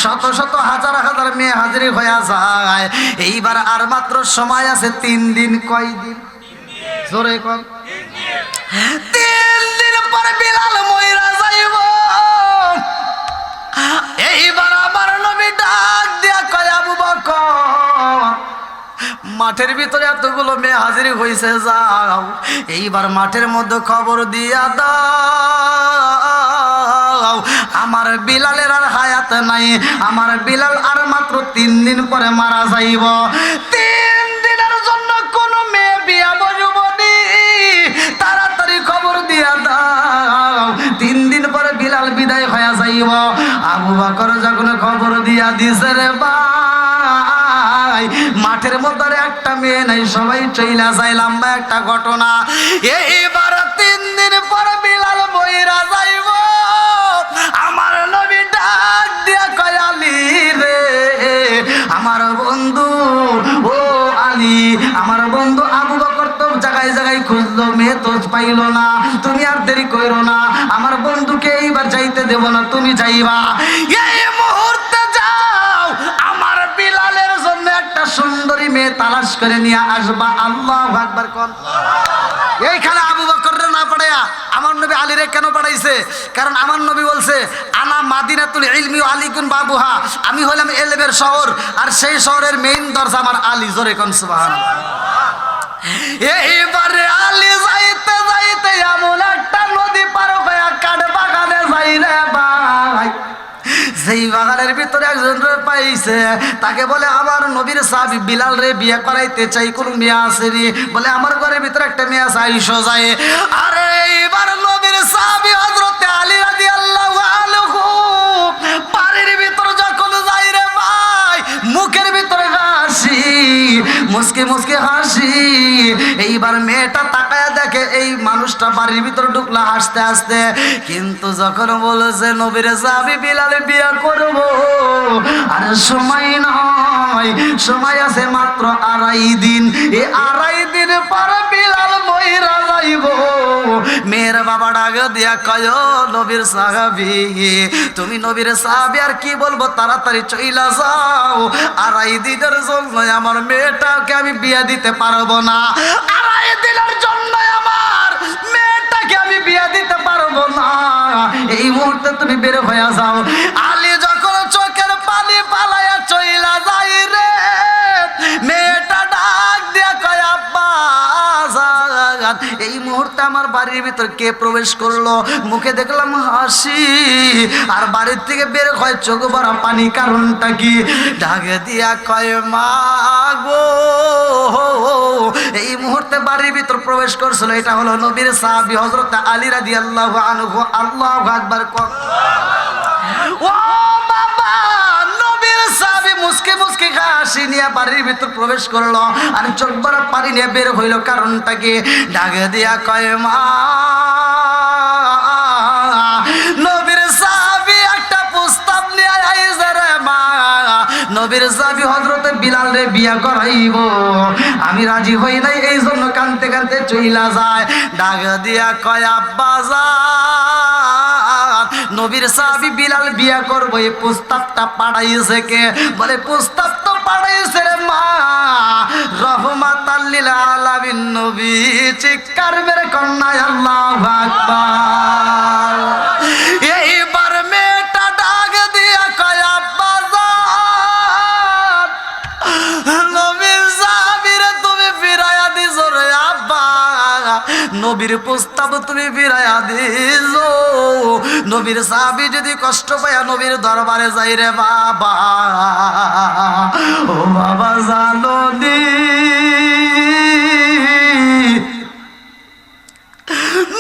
শত শত হাজার হাজার মেয়ে হাজির হয়ে যায়। এইবার আর মাত্র সময় আছে 3 দিন। কয় দিন? জোরে কোন। 3 দিন পরে বিলাল মইরা যাইব। এইবার আমার নবী ডাক দিয়া কয় আবু বকর, মাঠের ভিতরে এতগুলো মেয়ে হাজির হয়েছে, যাও এইবার মাঠের মধ্যে খবর দিয়া দাও আমার বিলালের আর হায়াত নাই, আমার বিলাল আর মাত্র 3 দিন পরে মারা যাইব। 3 দিনের জন্য কোন মেয়ে বিয়া বজবনি, তাড়াতাড়ি খবর দিয়া দাও, 3 দিন পরে বিলাল বিদায় হয়ে যাইব। আবু বকর যখন খবর দিয়া দিছে রে ভাই, মাঠের মধ্যে একটা মেয়ে নাই, সবাই চইলা যায়। লম্বা একটা ঘটনা। এইবার 3 দিন পরে বিলাল বইরা যাইব। আমার নবী ডাক দিয়া কয় আলী রে, আমার বন্ধু, ও আলী, আমার বন্ধু আবু বকর তো জায়গায় জায়গায় খুঁজলো, মেয়ে তো পাইল না, তুমি আর দেরি কইরো না, আমার বন্ধুকে এইবার যাইতে দেব না, তুমি যাইবা, এই মুহূর্তে যাও, আমার বিলালের জন্য একটা সুন্দরী মেয়ে তালাশ করে নিয়ে আসবা। আল্লাহু আকবার কোন। এইখানে আবু বকররে না পাঠাইয়া আমার নবী আলীরে কেন পাঠাইছে? কারণ আমার নবী বলছে আনা মাদিনাতুল ইলমি ওয়া আলীকুন বাবুহা, আমি হলাম ইলমের শহর, আর সেই শহরের মেইন দরজা আমার আলী। জোরে কোন সুবহানাল্লাহ। এইবারে আলী যাইতে যাইতে এমন একটা নদী পার হয়ে কাঠ বাগানে যাই রে ভাই, যেই বাগানের ভিতরে একজন পাইছে, তাকে বলে আমার নবীর সাহাবী বিলাল রে বিয়ে করাইতে চাই, কোন মেয়ে আসেনি? বলে আমার ঘরের ভিতরে একটা মেয়ে আছে, আইসো যায়। আরে এইবার নবীর সাহাবী হযরতে আলী রাদিয়াল্লাহু আনহু বাড়ির ভিতর যখন যাই রে ভাই, মুখের ভিতরে হাসি, মুসকে মুসকে হাসি। এইবার মেয়েটা তাকায় দেখে এই মানুষটা বাড়ির ভিতরে ঢুকলো হাসতে হাসতে, কিন্তু যখন বলেছে নবীর সাহাবী বিলাল বিয়ে করব, আর সময় নয়, সময় আছে মাত্র 2.5 দিন। এই 2.5 দিন পর বিলাল মইরা যাইব। মেয়ের বাবা ডাক দিয়া কয়, নবীর সাহাবী, তুমি নবীর সাহাবী, আর কি বলবো, তাড়াতাড়ি চইলা যাও। 2.5 দিনের জন্য আমার মেয়েটাকে আমি বিয়ে দিতে পারবো না। 2.5 দিনের জন্য আমার মেয়েটাকে আমি বিয়ে দিতে পারবো না। এই মুহূর্তে তুমি বের হয়ে যাও। আলী যখন চোখের পানি পালায়া চইলা যাই রে, মেয়েটা ডাক দিয়া কয়, আব্বা জান, এই মুহূর্তে আমার বাড়ির ভিতর কে প্রবেশ করলো? মুখে দেখলাম হাসি, আর বাড়ির থেকে বের হয় চোখ ভরা পানি, কারণটা কি? ডাক দিয়া কয়, মা গো, এই মুহূর্তে বাড়ির ভিতর প্রবেশ করছিল, এটা হলো নবীর সাহাবী হযরত আলী রাদিয়াল্লাহু আনহু। আল্লাহু আকবার। ও বাবা, নবীর সাহাবী মুস্কি মুস্কি হাসি নিয়ে বাড়ির ভিতর প্রবেশ করলো, আর চোখ ভরা পানি নিয়ে বের হইল, কারণটা কি? ডাক দিয়া কয়, মা, নবীর সাহাবী একটা প্রস্তাব নিয়ে আইছে রে মা, নবীর সাহাবী হযরতে বিলাল রে বিয়া করাইব। আমি রাজি হই নাই, এই জন্য কানতে কানতে চইলা যায়। ডাক দিয়া কয়, আব্বা জান, নবীর সাহাবী বিলাল বিয়া করবো, এই প্রস্তাবটা পাঠাইছে কে? বলে প্রস্তাব তো পাঠাইছে রে মা রহমাতাল লিল আলামিন নবী। চিৎকার মেরে কন্যা আল্লাহু আকবার। এইবার মেয়েটা ডাক দিয়া কয়, আব্বা জান, নবীর সাহাবীরে তুমি ফিরাইয়া দিছো রে আব্বা, নবীর প্রস্তাব তুমি ফিরাইয়া দিছো। নবীর সাহাবী যদি কষ্ট পায়া নবীর দরবারে যাই রে বাবা, ও বাবা জানো নি,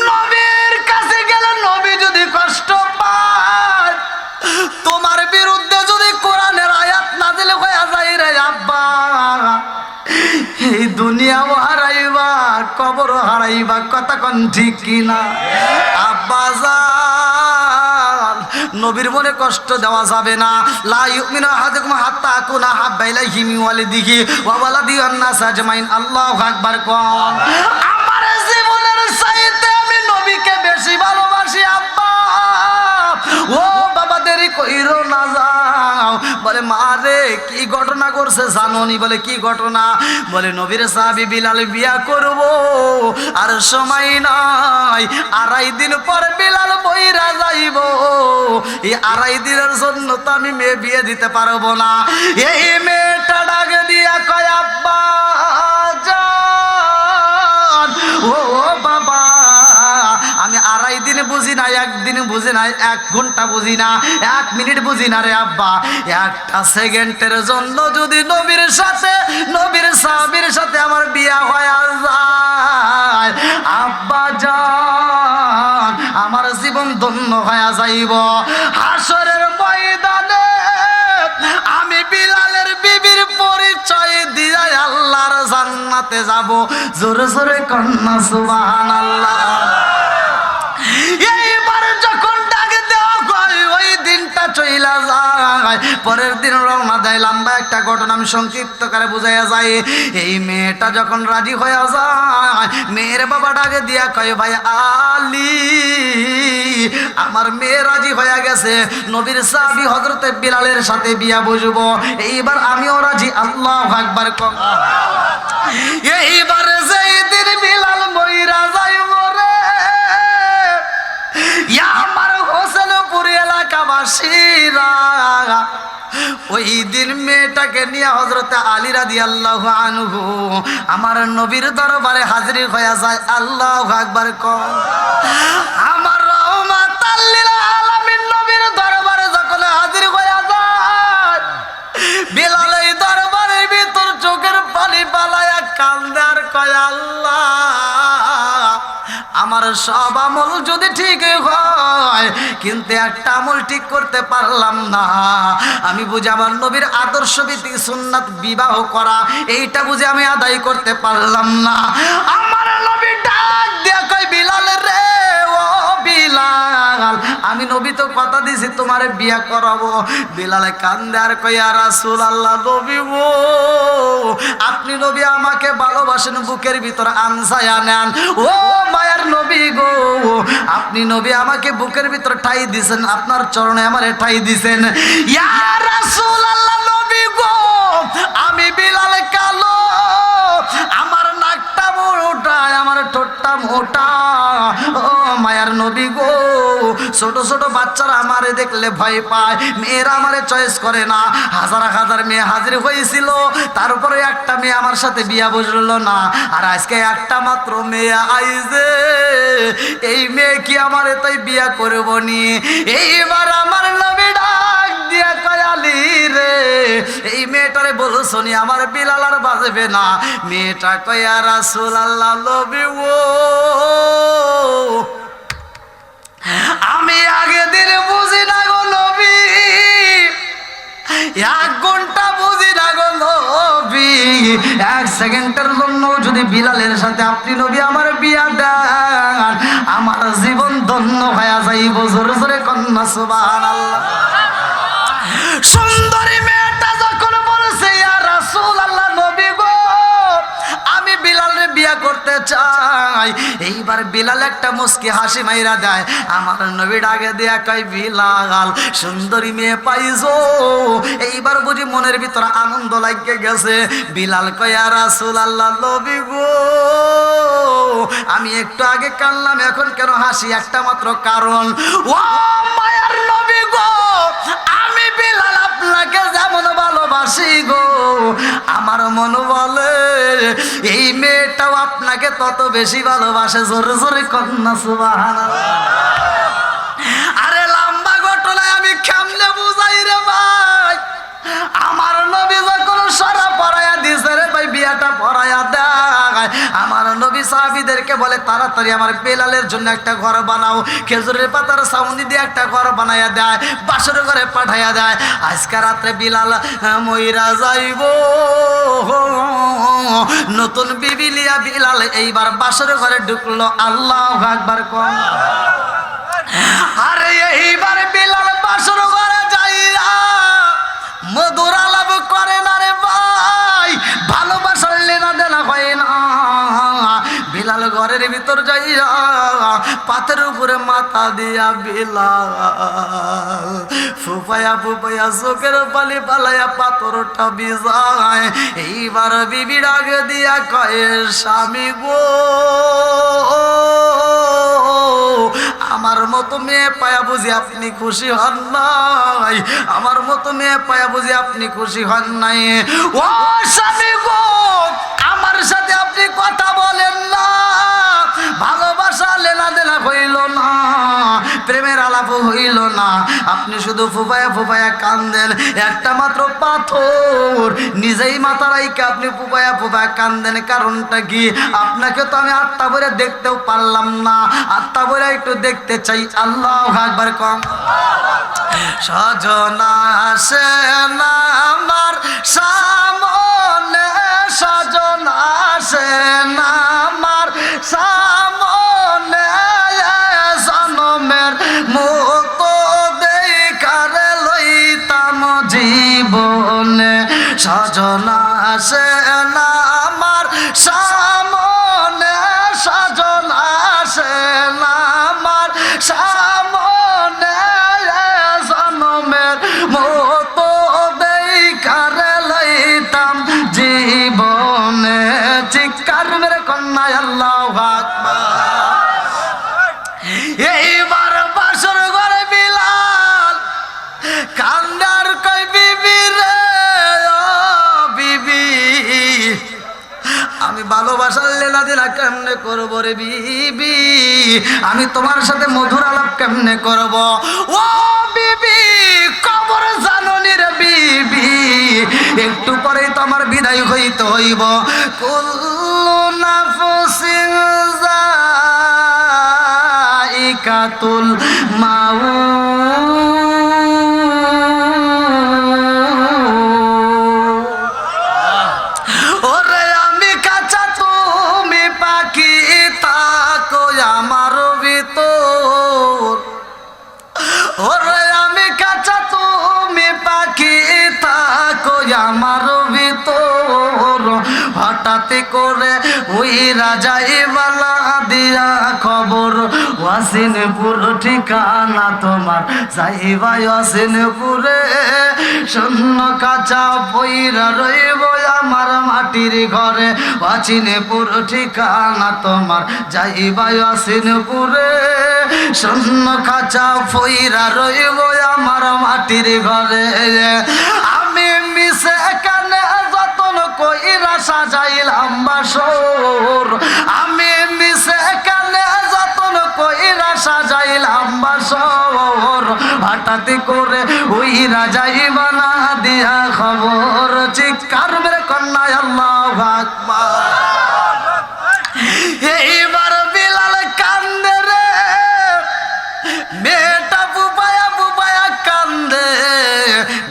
নবীর কাছে গেলে নবী যদি কষ্ট পায়, তোমার বিরুদ্ধে যদি কোরআনের আয়াত নাযিল হয়ে যায় রে আব্বা, এই দুনিয়াও হারাইবা, কবরও হারাইবা। কথা কোন ঠিক কিনা? আব্বা জান, নবীর মনে কষ্ট দেওয়া যাবে না। লা ইউমিনু আহাদুকুম হাত্তা আকুনা হাব্বা ইলাইহি মিন ওয়ালিদিহি ওয়া ওয়ালাদিহি ওয়ান নাস আজমাইন। আল্লাহু আকবার। কোন আমার জীবনের চাইতে আমি নবীকে বেশি ভালোবাসি আব্বা। ও বাবা, দেরি কইরো না, যাও। বলে মা রে, কি ঘটনা করছে জানোনি? বলে কি ঘটনা? বলে নবীর সাহাবী বিলাল বিয়া করব, আর সময় নাই, 2.5 দিন পর বিলাল বইরা যাইব। এই 2.5 দিনের জন্য তো আমি মেয়ে বিয়ে দিতে পারবো না। এই মেয়েটা ডাক দিয়া কয়, আব্বা জান, ও বাবা, আমি 2.5 দিন বুঝি না, 1 দিন বুঝি না, 1 ঘন্টা বুঝি না, 1 মিনিট বুঝি না রে আব্বা। একটা সেকেন্ডের জন্য যদি নবীর সাথে, নবীর সাহাবীর সাথে আমার বিয়া হয়ে যায় আব্বা জান, আমার জীবন ধন্য হয়ে যাইব। হাসরের ময়দানে আমি বিলালের বিবির পরিচয় দিয়ে আল্লাহর জান্নাতে যাব। জোরে জোরে কন্যা সুবহানাল্লাহ। এইবার যখন ডাকে দেওয়া হয়, ওই দিনটা চইলা যায়। পরের দিন রওনা দেয়। লম্বা একটা ঘটনা আমি সংক্ষিপ্ত করে বুঝাইয়া যায়। এই মেয়েটা যখন রাজি হয়ে যায়, মেয়ের বাবা ডাকে দিয়া কয়, ভাই আলী, আমার মেয়ে রাজি হয়ে গেছে, নবীর সাহাবী হযরতে বিলালের সাথে বিয়া বসবো। এইবার আমিও রাজি। আল্লাহু আকবার। এইবার যেই দিন বিলাল মইরা যাইব রে, আমার হোসেনপুর এলাকাবাসীরা ওই দিন মেয়েটাকে নিয়ে হযরতে আলী রাদিয়াল্লাহু আনহু আমার নবীর দরবারে হাজির হয়ে যায়। আল্লাহু আকবার। আমার রহমাতাল লিল আলামিন নবীর দরবারে যখন হাজির আমার সব আমল যদি ঠিক হয়, কিন্তু একটা আমল ঠিক করতে পারলাম না। আমি বুঝি আমার নবীর আদর্শ ভিত্তিক সুন্নাত বিবাহ করা, এইটা বুঝি আমি আদায় করতে পারলাম না। আমার নবী ডাক দিয়া কই, বিলাল রে, ও বিলাল, আমি নবী তো কথা দিছি তোমারে বিয়া করাবো। বিলালে কান্দে আর কই, ইয়া রাসূলুল্লাহ, নবী গো, আপনি নবী আমাকে ভালোবাসেন, বুকের ভিতর আনসায়া নেন। ও মায়ার নবী গো, আপনি নবী আমাকে বুকের ভিতর ঠাই দিছেন, আপনার চরণে আমারে ঠাই দিছেন। ইয়া রাসূলুল্লাহ, নবী গো, আমি বিলাল কালো, আমার নাকটা মোটা, আমার ঠোঁটটা মোটা। ও মায়ার নবী গো, ছোট ছোট বাচ্চারা আমারে দেখলে ভয় পায়, মেয়েরা আমারে চয়েস করে না। হাজার হাজার মেয়ে হাজির হয়েছিল, তারপরে একটা মেয়ে আমার সাথে বিয়া বসলো না। আর আজকে একটা মাত্র মেয়ে আইছে, এই মেয়ে কি আমারে তাই বিয়া করব নি? এইবার আমার নবী ডাক দিয়া কয়, আলী রে, এই মেয়েটারে বলছো নি আমার বিলাল আর বাজবে না? মেয়েটা কয়, ইয়া রাসূলুল্লাহ, নবী ও, আমি আগে দিনে বুঝি না গো নবী, এক ঘন্টা বুঝি না গো নবী, এক সেকেন্ডের জন্য যদি বিলালের সাথে আপনি নবী আমার বিয়া দেন, আমার জীবন ধন্য হয়ে যাইব। জোরে জোরে কন্যা সুবহানাল্লাহ। সুন্দরী মেয়েটা যখন বলছে, ইয়া রাসূলুল্লাহ, নবী গো, আমি বিলালের বিয়া করতে চাই, এইবার বিলাল একটা মুস্কি হাসি মাইরা দেয়। আমার নবী ডাকে দিয়া কয়, বিলাল, সুন্দরী মেয়ে পাইছো, এইবার বুঝি মনের ভিতর আনন্দ লাগিয়ে গেছে। বিলাল কয়, ইয়া রাসূলুল্লাহ, নবী গো, আমি একটু আগে কানলাম, এখন কেন হাসি? একটা মাত্র কারণ, ও মায়ার নবী গো, আমি বিলাল আপনাকে যেমন ভালোবাসি গো, আমার মন বলে এই মেয়েটাও আপনাকে তত বেশি ভালোবাসে। জোরে জোরে কন্যা সুবহানাল্লাহ। আরে লম্বা ঘটনায় আমি কেমনে বুঝাই রে ভাই? আমার নবী যখন সারা পড়াইয়া দিছে রে ভাই, বিয়াটা পড়াইয়া দেয়, আমার নবী সাহাবীদেরকে বলে, তাড়াতাড়ি আমার বিলালের জন্য একটা ঘর বানাও। খেজুরের পাতার ছাউনি দিয়ে একটা ঘর বানাইয়া দেয়, বাসর ঘরে পাঠাইয়া দেয়। আজকে রাত্রে বিলাল মইরা যাইব, নতুন বিবি লিয়া বিলাল এইবার বাসর ঘরে ঢুকলো। আল্লাহু আকবার কোন। আরে এইবার বিলাল বাসর ঘরে যাইয়া মধুর আলাপ করে না রে ভাই, ভালোবাসার লেনা দেনা হয় না। বিলাল ঘরের ভিতর যাইয়া পাতের উপরে মাথা দিয়া বিলাল ফুপায়া ফুপায়া চোখের পালি পালাইয়া পাথরটা ভিজায়। এইবার বিবির আগে দিয়া কয়ে, স্বামী গো, আমার মতো মেয়ে পায়া বুঝি আপনি খুশি হন নাই, আমার মতো মেয়ে পায়া বুঝি আপনি খুশি হন নাই। ও স্বামী গো, আমার সাথে আপনি কথা বলেন না, ভালোবাসা লেনা দেনা হইল না, প্রেমের আলাপ হইল না, আপনি শুধু ফুপায়া ফুপায়া কান্দেন। একটা মাত্র পাথর নিজেই মাথা রাইকে আপনি ফুপায়া ফুপায়া কান্দেন, কারণটা কি? আপনাকে তো আমি আত্মা ভরে দেখতেও পারলাম না, আত্মা ভরে একটু দেখতে চাই। আল্লাহু আকবার কম। সজনা আসে না আমার সামনে, সজনা আসে না আমার সামনে, জনমের মতো দেখারে লইতাম জীবনে। সজনা আসে না আমার সামনে, সজনা আসে না আমার সামনে, জনমের মতো দেখারে লইতাম জীবনে। চিৎকার মেরে কন্যা আল্লাহু আকবার। এইবার বাসর ঘরে বিলাল কান্দার কই, বিবি রে, ও বিবি, আমি ভালোবাসার লেনা দেনা কেমনে করবো রে বিবি, আমি তোমার সাথে মধুর আলাপ কেমনে করব? ও বিবি, কবর জাননি রে বিবি, একটু পরেই তো আমার বিদায় হইতে হইব। কুল্লু নাফসিন মালাইকাতুল মাউত। ওরে আমি কাঁচা তুমি পাখি থাকো আমার ভিতর, ওরে আমি কাঁচা তুমি পাখি থাকো আমার ভিতর। হঠাৎ করে ওই রাজাই বালা দিয়া খবর, ওয়াসিনপুর ঠিকানা তোমার, যাইবা ওয়াসিনপুরে। শূন্য কাঁচা পইরা রইব আমার মাটির ঘরে, ওয়াসিনপুর ঠিকানা তোমার, যাইবা ওয়াসিনপুরে। শূন্য কাঁচা পইরা রইব আমার মাটির ঘরে। আমি মিশে কানে যতন কইরা সাজাইলাম বাসর, আমি মিশে কানে যতন কইরা সাজাইলাম বাসর। হঠাৎ করে ওই রাজাই বানা দিয়া খবর, চিৎকার মেরে কন্যা আল্লাহু আকবার। এইবার বিলাল কান্দে রে, মেয়েটা বুবায়া বুবায়া কান্দে।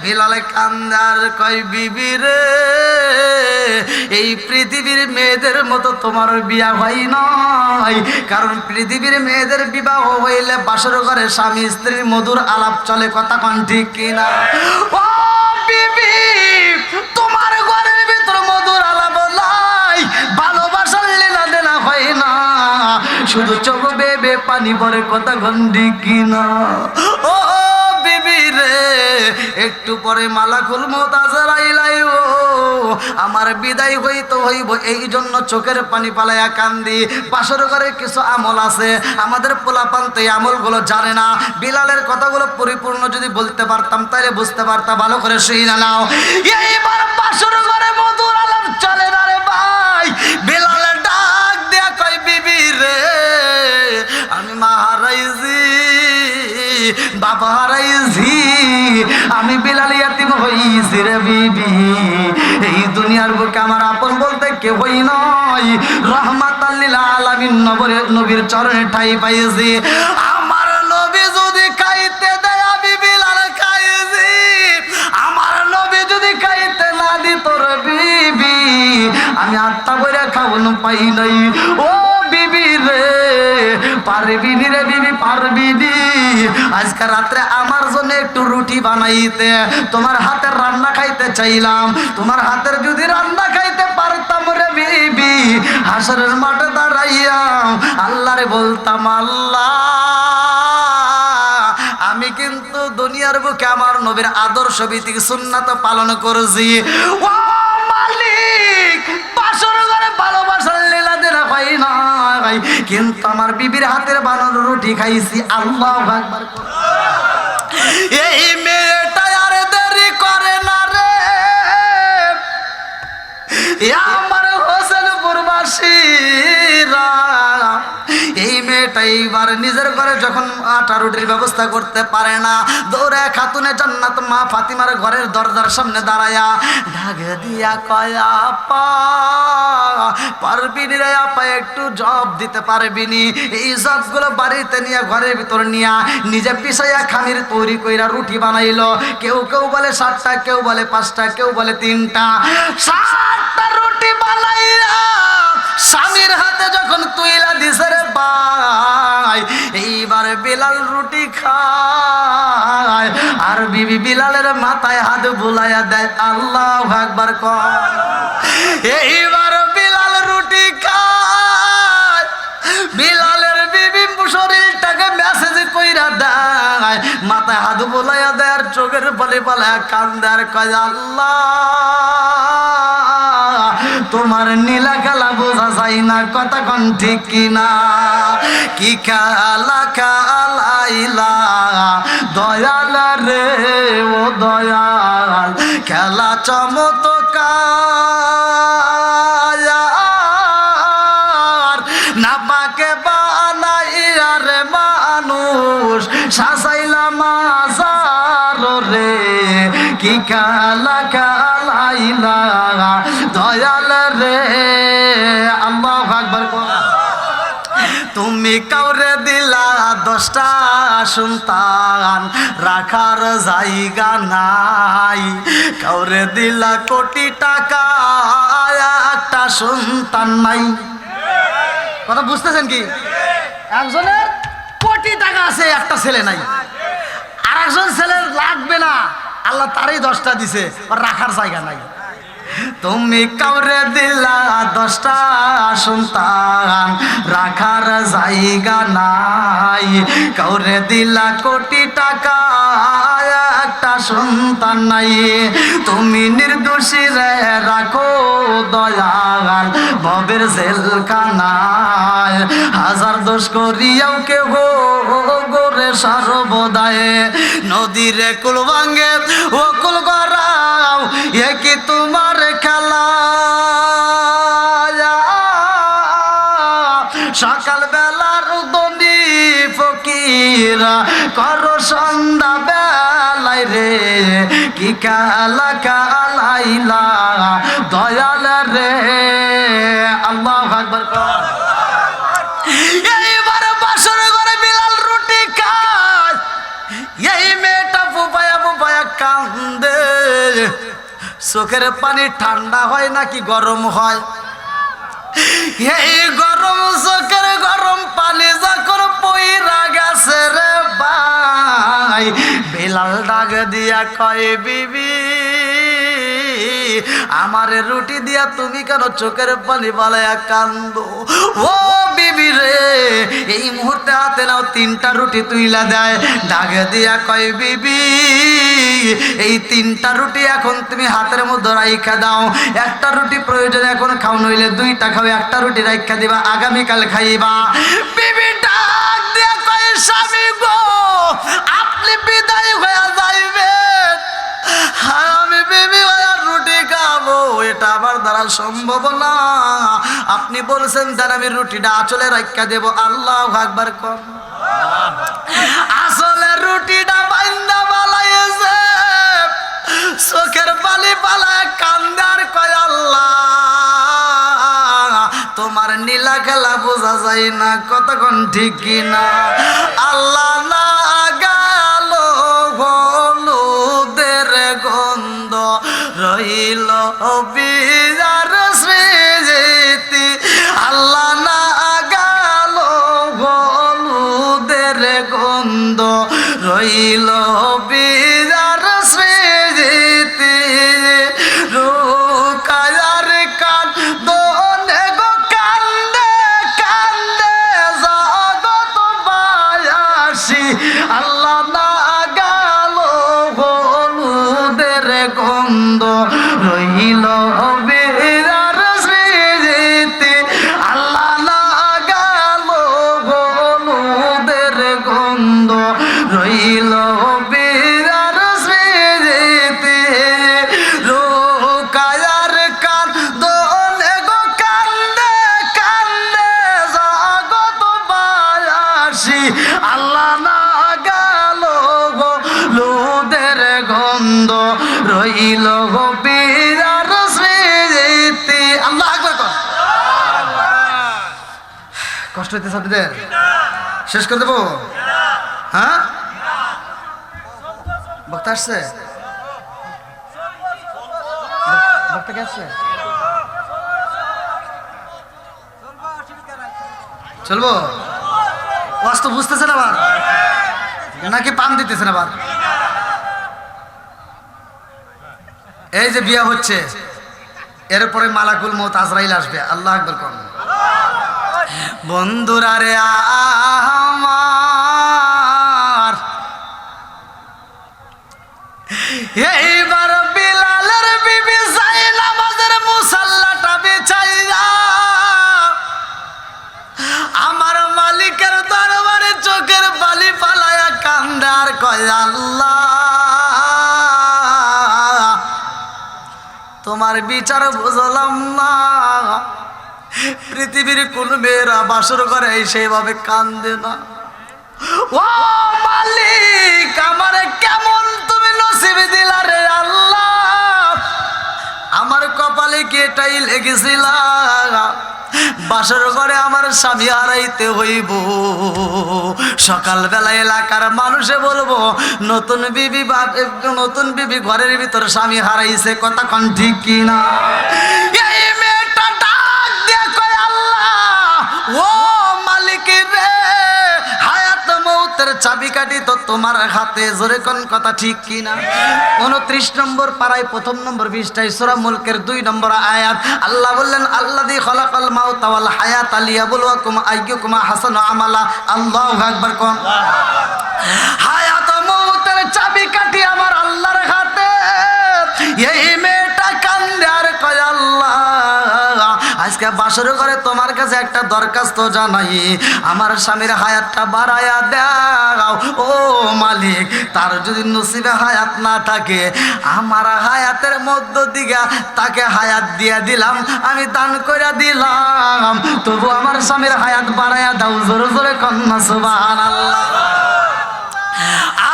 বিলাল কান্দে আর কয় বিবি রে, এই পৃথিবীর মেয়েদের মতো তোমার বিয়া হয় নাই। কারণ পৃথিবীর মেয়েদের বিবাহ হইলে বাসর ঘরে স্বামী স্ত্রীর মধুর আলাপ চলে, কথা কোন ঠিক কিনা? ও বিবি, তোমার ঘরের ভিতর মধুর আলাপ নাই, ভালোবাসার লীলা দেনা হয় না, শুধু চোখ বেবে পানি পরে, কথা কোন ঠিক কিনা? ও বিবি রে, একটু পরে মালাকুল মউত আজরাইল আইব, আমার বিদায় হইতে হইব, এই জন্য চোখের পানি পালাইয়া কান্দি। বাসর ঘরে কিছু আমল আছে, আমাদের পোলাপান তো এই আমলগুলো জানে না। বিলালের কথাগুলো পরিপূর্ণ যদি বলতে পারতাম তাহলে বুঝতে পারতাম, ভালো করে শুইনা নাও। এইবার বাসর ঘরে মধুর আলাপ চলে না রে ভাই। বিলালের ডাক দেয়া কয় বিবি রে, আমি মা হারাইছি, বাবা হারাইছি, আমি বিলাল ইয়াতিম হইছি রে বিবি। এই দুনিয়ার বুকে আমার আপন বলতে কেউই নয়, রহমাতাল লিল আলামিন নবীর চরণে ঠাই পাইছি। আমার নবী যদি খাইতে দেয় আমি বিলাল খাইছি, আমার নবী যদি খাইতে না দিত রে বিবি, আমি আত্মা করে খাওয়ান পাই নাই। ও বিবি রে, পারবি নি রে বিবি, পারবি নি? আজকে রাত্রে আমার জন্য একটু রুটি বানাইতে, তোমার হাতের রান্না খাইতে চাইলাম। তোমার হাতের যদি রান্না খাইতে পারতাম রে বিবি, হাসরের মাঠে দাঁড়াইয়া আল্লাহরে বলতাম, আল্লাহ আমি কিন্তু দুনিয়ার বুকে আমার নবীর আদর্শ ভিত্তিক সুন্নাত পালন করেছি। ও মালিক, বাসর ঘরে ভালোবাসার লীলা দেনা পাই না, কিন্তু আমার বিবির হাতের বানানো রুটি খাইছি। আল্লাহু আকবার। এই মেয়েটা আর দেরি করে না রে, আমার হোসেনপুরবাসীরা, এই মেয়েটা এইবার নিজের ঘরে যখন আটা রুটির ব্যবস্থা করতে পারে না, দৌড়ে খাতুনে জান্নাত মা ফাতিমার ঘরের দরজার সামনে দাঁড়ায়া ঢাক দিয়া কয়, আপা পারবিনি রে আপা, একটু জব দিতে পারবিনি? এই জবগুলো বাড়িতে নিয়ে ঘরের ভিতর নিয়ে নিজে পিছাইয়া খামির তৈরি কইরা রুটি বানাইলো। কেউ কেউ বলে 7টা, কেউ বলে 5টা, কেউ বলে 3টা। 7টা রুটি বানাইয়া স্বামীর হাতে যখন তুইলা দিছে রে ভাই, এইবার বিলাল রুটি খায় আর বিবি বিলালের মাথায় হাত বুলাইয়া দেয়। আল্লাহু আকবার কর। এইবার বিলাল রুটি খায়, বিলালের বিবি শরীরটাকে মেসেজ কইরা দেয়, মাথায় হাত বুলাইয়া দেয় আর চোখের বলে বলে কান্দে আর কয়, আল্লাহ তোমার নীলা খেলা বোঝা যায় না, কথা কোন ঠিক কিনা? কি খেলা খেলাইলা দয়াল রে, ও দয়াল, খেলা চমৎকার, না পাকে বানাইয়া রে মানুষ সাজাইলাম মাজার রে। কি খেলা খেলাইলা দয়াল রে। আল্লাহু আকবার। তুমি কাউরে দিলা 10টা সন্তান রাখার জায়গা নাই, কাউরে দিলা কোটি টাকা একটা সন্তান নাই। কথা বুঝতেছেন কি? একজনের কোটি টাকা আছে, একটা ছেলে নাই। আর একজন ছেলের লাগবে না, আল্লাহ তারই 10টা দিছে, আর রাখার জায়গা নাই। তুমি কাউরে দিলা 10টা সন্তান রাখার জায়গা নাই, কাউরে দিলা কোটি টাকা একটা সন্তান নাই। তুমি নির্দোষী রে রাখো দয়াল ভবের জেলখানায়, হাজার দোষ করিয়াও কেহ গোরে সর্বদায়। নদীরে কুল ভাঙ্গে ও কুল গড়াও, এ কি তোমার খেলা? সকাল বেলার দনি ফকিরা করো সন্ধ্যা বেলায় রে, কি খেলা খেলাইলা দয়াল রে। আল্লাহু আকবার। এইবার বাসর ঘরে বিলাল রুটি খায়, এই মেয়েটা ফুপায়া ফুপায়া কান্দে। চোখের পানি ঠান্ডা হয় নাকি গরম হয়? এই গরম চোখের গরম পানি যখন পইরা গেছে রে ভাই, বিলাল ডাক দিয়া কয় বিবি আমারে রুটি দিয়া তুমি কেন চোখের পানি বালায়া কান্দো? ও বিবি রে, এই মুহূর্তে হাতে নাও 3টা রুটি তুইলা দেয়। ডাক দিয়া কয় বিবি এই 3টা রুটি এখন তুমি হাতের মধ্যে রাইখা দাও, একটা রুটি প্রয়োজন এখন খাও, নইলে 2টা খাও, একটা রুটি রাইখা দিবা, আগামীকাল খাইবা। বিবি ডাক দিয়া কয় স্বামী গো আপনি বিদায় হয়ে যাইবেন, আমি বিবি হয়ে রুটি খাবো, এটা আমার দ্বারা সম্ভব না। আপনি বলছেন তার আমি রুটিটা আঁচলে রাইখা দেব। আল্লাহু আকবার কর। আসলে রুটিটা বাইন্দা বালাইছে, চোখের পানি পালায় কান্দার কয় আল্লাহ তোমার নীলা খেলা বোঝা যায় না, কতক্ষণ ঠিক কিনা। আল্লাহ না গেল হলুদের গন্ধ রইল বিজার স্মৃতি, আল্লাহ না গেল হলুদের গন্ধ রইল বিজার স্মৃতি। রুকায়ার কান দোনে গো কান্দে কান্দে জগৎ বায়াসি, আল্লাহ না গেল হলুদের গন্ধ রইল বিরার স্মৃতি, আল্লাহ না গেল হলুদের গন্ধ রইল বিরার স্মৃতি। রুকায়ার কান দোনে গো কান্দে কান্দে জগৎ বায়াসি, আল্লাহ না গেল হলুদের গন্ধ রইল বিরার স্মৃতি। আল্লাহ আকবার কর। কষ্ট হইতেছে আপনাদের? শেষ করে দেবো? হ্যাঁ বক্তা আসছে? বক্তা কে আসছে? চলবো? ওয়াজ তো বুঝতেছেন আবার নাকি পান দিতেছেন আবার? এই যে বিয়া হচ্ছে, এরপরে মালাকুল মউত আজরাইল আসবে। আল্লাহু আকবার কোন। বন্ধুরা রে আমার, এইবার বিলালের বিবি যাই নামাজের মুসাল্লাটা বিছাইয়া আমার মালিকের দরবারে চোখের বালি পালায়া কান্দে আর কয় আল্লাহ তোমার বিচার বুঝলাম না। পৃথিবীর কোন মেয়েরা বাসর করে সেইভাবে কান্দে না। ও মালিক আমারে কেমন তুমি নসিব দিলা রে আল্লাহ, আমার কপালে কি এটাই লেগেছিল? বাসর ঘরে আমার স্বামী হারাইতে হইব। সকালবেলা এলাকার মানুষে বলবো নতুন বিবি ঘরের ভিতর স্বামী হারাইছে, কথা কোন ঠিক কিনা? এই মেয়েটা ডাক দিয়ে কয় আল্লাহ ও মালিক রে, হায়াত মৌতের চাবিকাঠি তো তোমার হাতে, জোরে কোন কথা ঠিক কিনা? 29 নম্বর পারায় 1 নম্বর পৃষ্ঠায় সূরা মুলকের 2 নম্বর আয়াত আল্লাহ বললেন আল্লাযী খালাকাল মাউতা ওয়াল হায়াতা লিয়াবলুয়াকুম আইয়ুকুম আহসানু আমালা। আল্লাহু আকবার কোন। হায়াত মৌতের চাবিকাঠি আমার আল্লাহর হাতে। এই মেয়েটা কান্দে আর কয় আল্লাহ আজকে বাসর ঘরে তোমার কাছে একটা দরখাস্ত জানাই, আমার স্বামীর হায়াতটা বাড়ায়া দাও ও মালিক। তার যদি নসিবে হায়াত না থাকে আমার হায়াতের মধ্য দিকে তাকে হায়াত দিয়া দিলাম, আমি দান করে দিলাম, তবু আমার স্বামীর হায়াত বাড়ায়া দাও, জোরে জোরে কন্যা সুবহানাল্লাহ।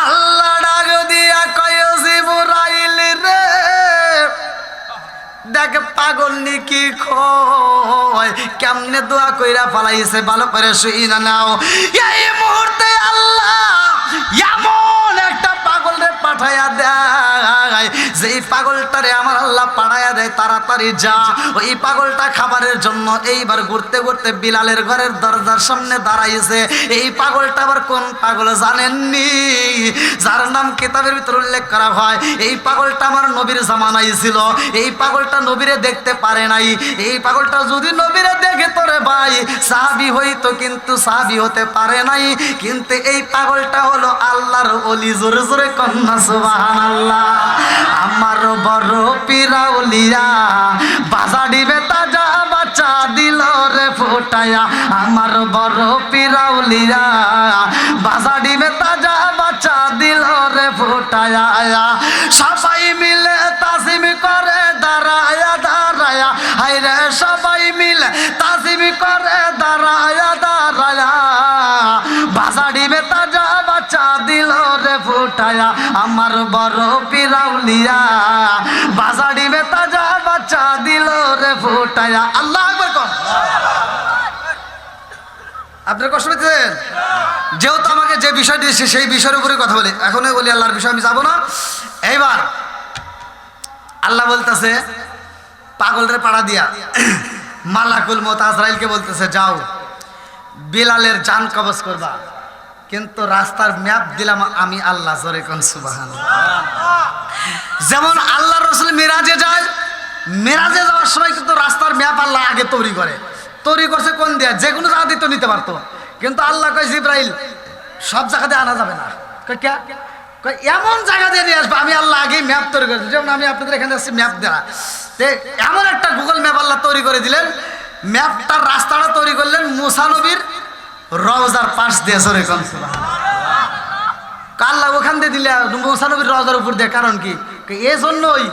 আল্লাহ ডাক দিয়া কয় জিবরাইল রে, দেখ পাগল নাকি কয় কেমনে দোয়া কইরা ফালাইছে, ভালো করে শুইনা নাও। এই মুহূর্তে আল্লাহ এমন একটা পাগলরে পাঠায়া দেয়, যেই পাগলটারে আমার আল্লাহ পাঠায়া দেয় তাড়াতাড়ি যা ওই পাগলটা খাবারের জন্য এইবার ঘুরতে ঘুরতে বিলালের ঘরের দরজার সামনে দাঁড়াইছে। এই পাগলটা আবার কোন পাগল জানেননি? যার নাম কিতাবের ভিতর উল্লেখ করা হয় এই পাগলটা আমার নবীর জামানায় ছিল। এই পাগলটা নবীরে দেখতে পারে নাই। এই পাগলটা যদি নবীরে দেখে তোরে ভাই সাহাবী হইতো, কিন্তু সাহাবী হতে পারে নাই। কিন্তু এই পাগলটা হলো আল্লাহর ওলি, জোরে জোরে কন্যা সুবহানাল্লাহ। আমার বড় পিরাউলিয়া বাজা দিবে তাজা বাচ্চা দিল রে ফোটায়া, আমার বড় পিরাউলিয়া বাজা দিবে তাজা বাচ্চা দিল রে ফোটায়া। সবাই মিলে তাজিম করে দাঁড়ায়া দাঁড়ায়া, হায়রে সবাই মিলে তাজিম করে দাঁড়ায়া দাঁড়ায়া, বাজা দিবে তাজা বাচ্চা দিল রে ফোটায়া, আমার বড় পিরাউলিয়া বাজা দিবে তাজা বাচ্চা দিল রে ফোটায়া। আল্লাহু আকবার কোন। আপনার কষ্ট পেয়েছেন? যেহেতু আমাকে যে বিষয় দিয়েছে সেই বিষয়ের উপরে কথা বলি, এখনই বলি আল্লাহর বিষয় আমি যাবো না। এইবার আল্লাহ বলতেছে পাগলরে পাড়া দিয়া মালাকুল মউত আজরাইলকে বলতেছে যাও বিলালের জান কবজ করবা, কিন্তু রাস্তার ম্যাপ দিলাম আমি আল্লাহ, জোরে কোন সুবহানাল্লাহ। যেমন আল্লাহ রাসূল মিরাজে যায়, মিরাজে যাওয়ার সময় কিন্তু রাস্তার ম্যাপ আল্লাহ আগে তৈরি করছে কোন দিয়া, যে কোনো জায়গা দিয়ে তো নিতে পারতো, কিন্তু আল্লাহ কয় জিবরাইল সব জায়গাতে আনা যাবে না। এমন জায়গা দিয়ে নিয়ে আসবো, আমি আল্লাহ আগেই ম্যাপ তৈরি করেছি। যেমন আমি আপনাদের এখানে আসছি ম্যাপ দেওয়া, এমন একটা গুগল ম্যাপ আল্লাহ তৈরি করে দিলেন, ম্যাপটার রাস্তাটা তৈরি করলেন মুসা নবীর রওজার পাশ দিয়ে, জোরে কোন সুবহানাল্লাহ। আল্লাহ ওখান দিয়ে দিলে মুসা নবীর রওজার উপর দিয়ে, কারণ কি এই জন্যই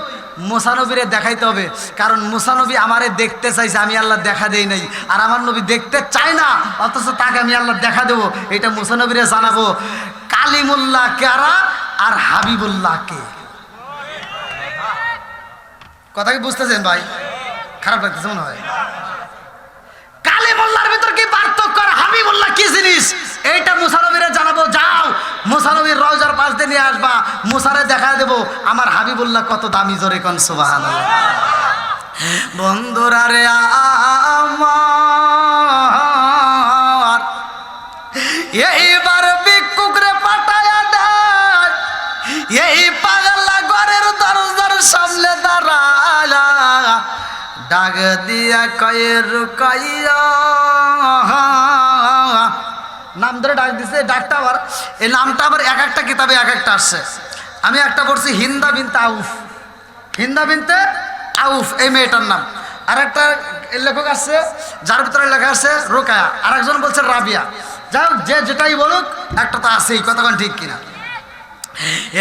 মুসা নবীরে দেখাইতে হবে, কারণ মুসা নবী আমারে দেখতে চাইছে, আমি আল্লাহ দেখা দেই নাই, আর আমার নবী দেখতে চায় না, অথচ তাকে আমি আল্লাহ দেখা দেবো, এটা মুসা নবীরে জানাবো কালিমুল্লাহ কারা আর হাবিবুল্লাহ কে। কথা কি বুঝতেছেন ভাই? খারাপ লাগতেছে মনে হয়? কালিমুল্লাহর ভিতর কি পার্থক্য আর হাবিবুল্লাহ কি জিনিস এইটা মুসা নবীরে জানাবো। যাও মুসা নবীর রওজার পাশ দিয়ে নিয়ে আসবা, মুসারে দেখা দেবো আমার হাবিবুল্লাহ কত দামি, জোরে কোন সুবহানাল্লাহ। বন্ধুরা রে আমার এইবার ভিক্ষুকরে পাঠায়া দেয়, এই পাগলা ঘরের দরজার সামনে দাঁড়ায়া ডাক দিয়া কয় রুকাইয়া, নাম ধরে ডাক দিছে। ডাকটা আবার এই নামটা আবার এক একটা কিতাবে এক একটা আসছে। আমি একটা পড়ছি হিন্দা বিনতে আউফ, হিন্দা বিনতে আউফ এই মেয়েটার নাম। আর একটা লেখক আসছে যার ভিতরে লেখা আছে রোকায়া, আর একজন বলছে রাবিয়া। যাই হোক, যে যেটাই বলুক একটা তো আছেই, কতক্ষণ ঠিক কিনা।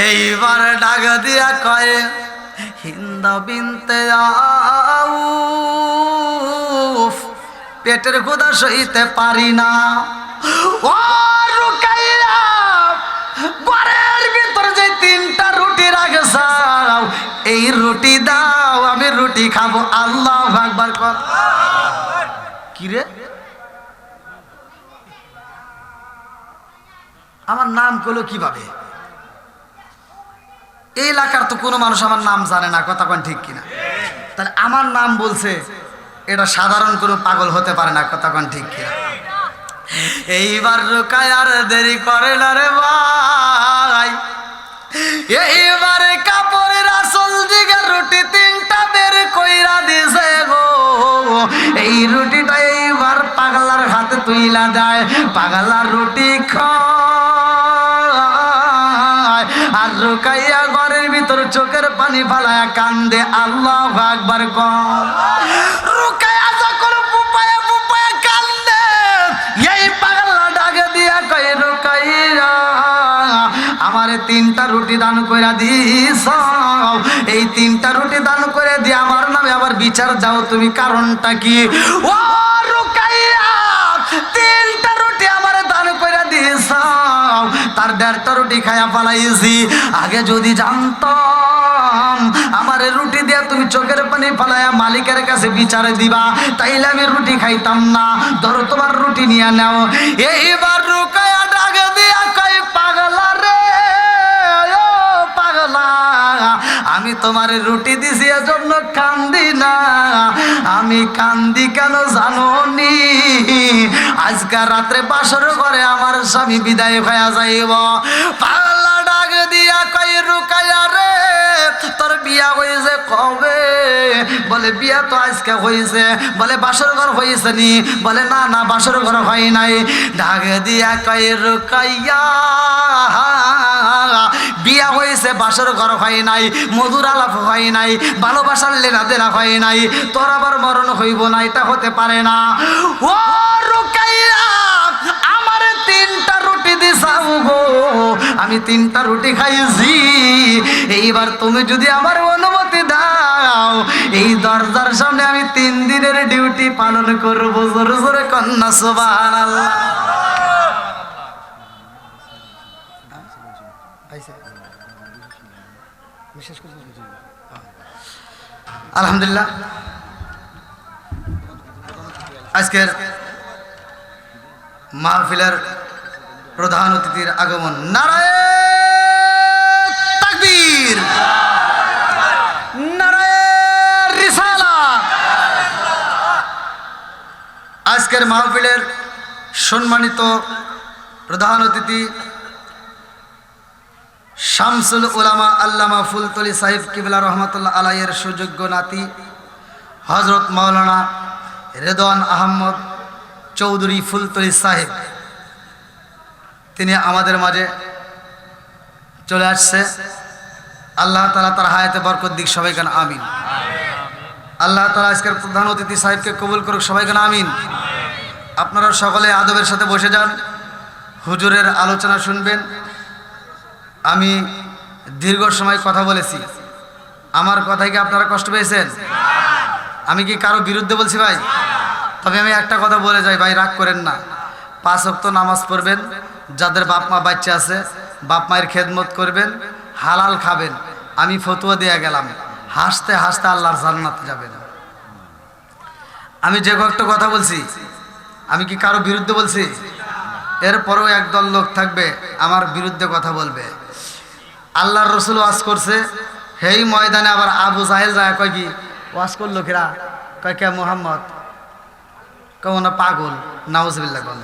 এইবার ডাক দিয়া কয় হিন্দা বিনতে আউফ, পেটের ক্ষুধা সইতে পারি না, ও রুকাইয়া ঘরের ভিতর যে 3টা রুটি রাখছাও এই রুটি দাও, আমি রুটি খাবো। আল্লাহু আকবার কর। কিরে আমার নাম করলো কিভাবে? এই এলাকার তো কোনো মানুষ আমার নাম জানে না, কথা কোন ঠিক কিনা? তাহলে আমার নাম বলছে, এটা সাধারণ কোনো পাগল হতে পারে না, কথা কোন ঠিক কিনা? এইবার রুকায়ার দেরি করে না রে ভাই, এইবারে কাপড়ের আসল দিকে রুটি 3টা বের কইরা দিছে গো। এই রুটিটা এইবার পাগলার হাতে তুইলা দেয়, পাগলার রুটি খায় আর রুকাইয়া ঘরের ভিতর চোখের পানি ফালায়া কান্দে আল্লাহু আকবার কর। রুকাইয়া যখন বুপায়া বুপায়া কান্দে, এই পাগলা ডাকে দিয়া কই রুকাইয়া আমারে 3টা রুটি দান কইরা দিস, এই 3টা রুটি দান করে দিয়ে আমার নামে আবার বিচার যাও তুমি, কারণটা কি? ও রুকাইয়া 3টা রুটি আমারে দান কইরা দিস, তার 1.5টা রুটি খায়া পালাইছি। আগে যদি জানতাম আমারে রুটি দিয়া তুমি চোখের পানি ফালায়া মালিকের কাছে বিচারে দিবা, তাইলে আমি রুটি খাইতাম না। ধরো তোমার রুটি নিয়ে নাও। এইবার রুকাইয়া ডাকে দিয়া কই পাগলা রে, ও পাগলা, আমি তোমার রুটি দিছি এজন্য কান্দি না, আমি কান্দি কেন জানো নি? আজকে রাত্রে বাসর ঘরে আমার স্বামী বিদায় হয়ে যাইব। পাগলা ডাক দিয়া কই রুকাইয়া রে, তোর বিয়া হয়েছে কবে? বলে বিয়া তো আজকে হয়েছে। বলে বাসর ঘর হয়েছে নি? বলে না না বাসর ঘর হয় নাই। ডাক দিয়া কই রুকাইয়া বিয়া হয়েছে, বাসর ঘর হয় নাই, মধুর আলাপ হয় নাই, ভালোবাসার লেনা দেনা হয় নাই, তোর আবার মরণ হইব না, এটা হতে পারে না। ও রুকাইয়া আমারে 3টা রুটি দিছাও গো, আমি 3টা রুটি খাইছি। এইবার তুমি যদি আমার অনুমতি দাও, এই দরজার সামনে আমি 3 দিনের ডিউটি পালন করবো। জোরে জোরে কন্যা সুবহানাল্লাহ। আলহামদুলিল্লাহ, আজকের মাহফিলের প্রধান অতিথির আগমন। নারায়ে তাকবীর, নারায়ে রিসালাত। আজকের মাহফিলের সম্মানিত প্রধান অতিথি শামসুল উলামা আল্লামা ফুলতলি সাহেব কিবলা রহমতুল্লাহ আলাইয়ের সুযোগ্য নাতি হযরত মাওলানা রেদওয়ান আহমদ চৌধুরী ফুলতলি সাহেব, তিনি আমাদের মাঝে চলে আসছে। আল্লাহ তাআলা তার হায়াতে বরকত দিক, সবাই কেন আমিন। আল্লাহ তাআলা আজকের প্রধান অতিথি সাহেবকে কবুল করুক, সবাই কেন আমিন। আপনারা সকলে আদবের সাথে বসে যান, হুজুরের আলোচনা শুনবেন। আমি দীর্ঘ সময় কথা বলেছি, আমার কথায় কি আপনারা কষ্ট পেয়েছেন? আমি কি কারো বিরুদ্ধে বলছি ভাই? তবে আমি একটা কথা বলে যাই ভাই, রাগ করেন না। 5 ওয়াক্ত নামাজ পড়বেন, যাদের বাপ মা বাচ্চা আছে বাপ মায়ের খেদমত করবেন, হালাল খাবেন। আমি ফতোয়া দিয়ে গেলাম, হাসতে হাসতে আল্লাহর জান্নাতে যাবেন। আমি যে কয়েকটা কথা বলছি, আমি কি কারো বিরুদ্ধে বলছি? এরপরেও একদল লোক থাকবে আমার বিরুদ্ধে কথা বলবে। আল্লাহর রসুল ওয়াজ করছে, হেই ময়দানে আবার আবু জাহেল যায় কয় কি ওয়াজ করলো কিরা? কয় কে মুহাম্মদ? কেউ না পাগল, নাউজুবিল্লাহ। কোন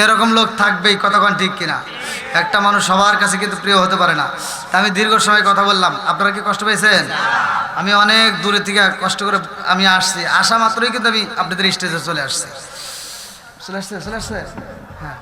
এরকম লোক থাকবেই, কতক্ষণ ঠিক কিনা? একটা মানুষ সবার কাছে কিন্তু প্রিয় হতে পারে না। তা আমি দীর্ঘ সময় কথা বললাম, আপনারা কি কষ্ট পেয়েছেন? আমি অনেক দূরে থেকে কষ্ট করে আমি আসছি, আসা মাত্রই কিন্তু আমি আপনাদের স্টেজে চলে আসছি। চলে আসছে হ্যাঁ।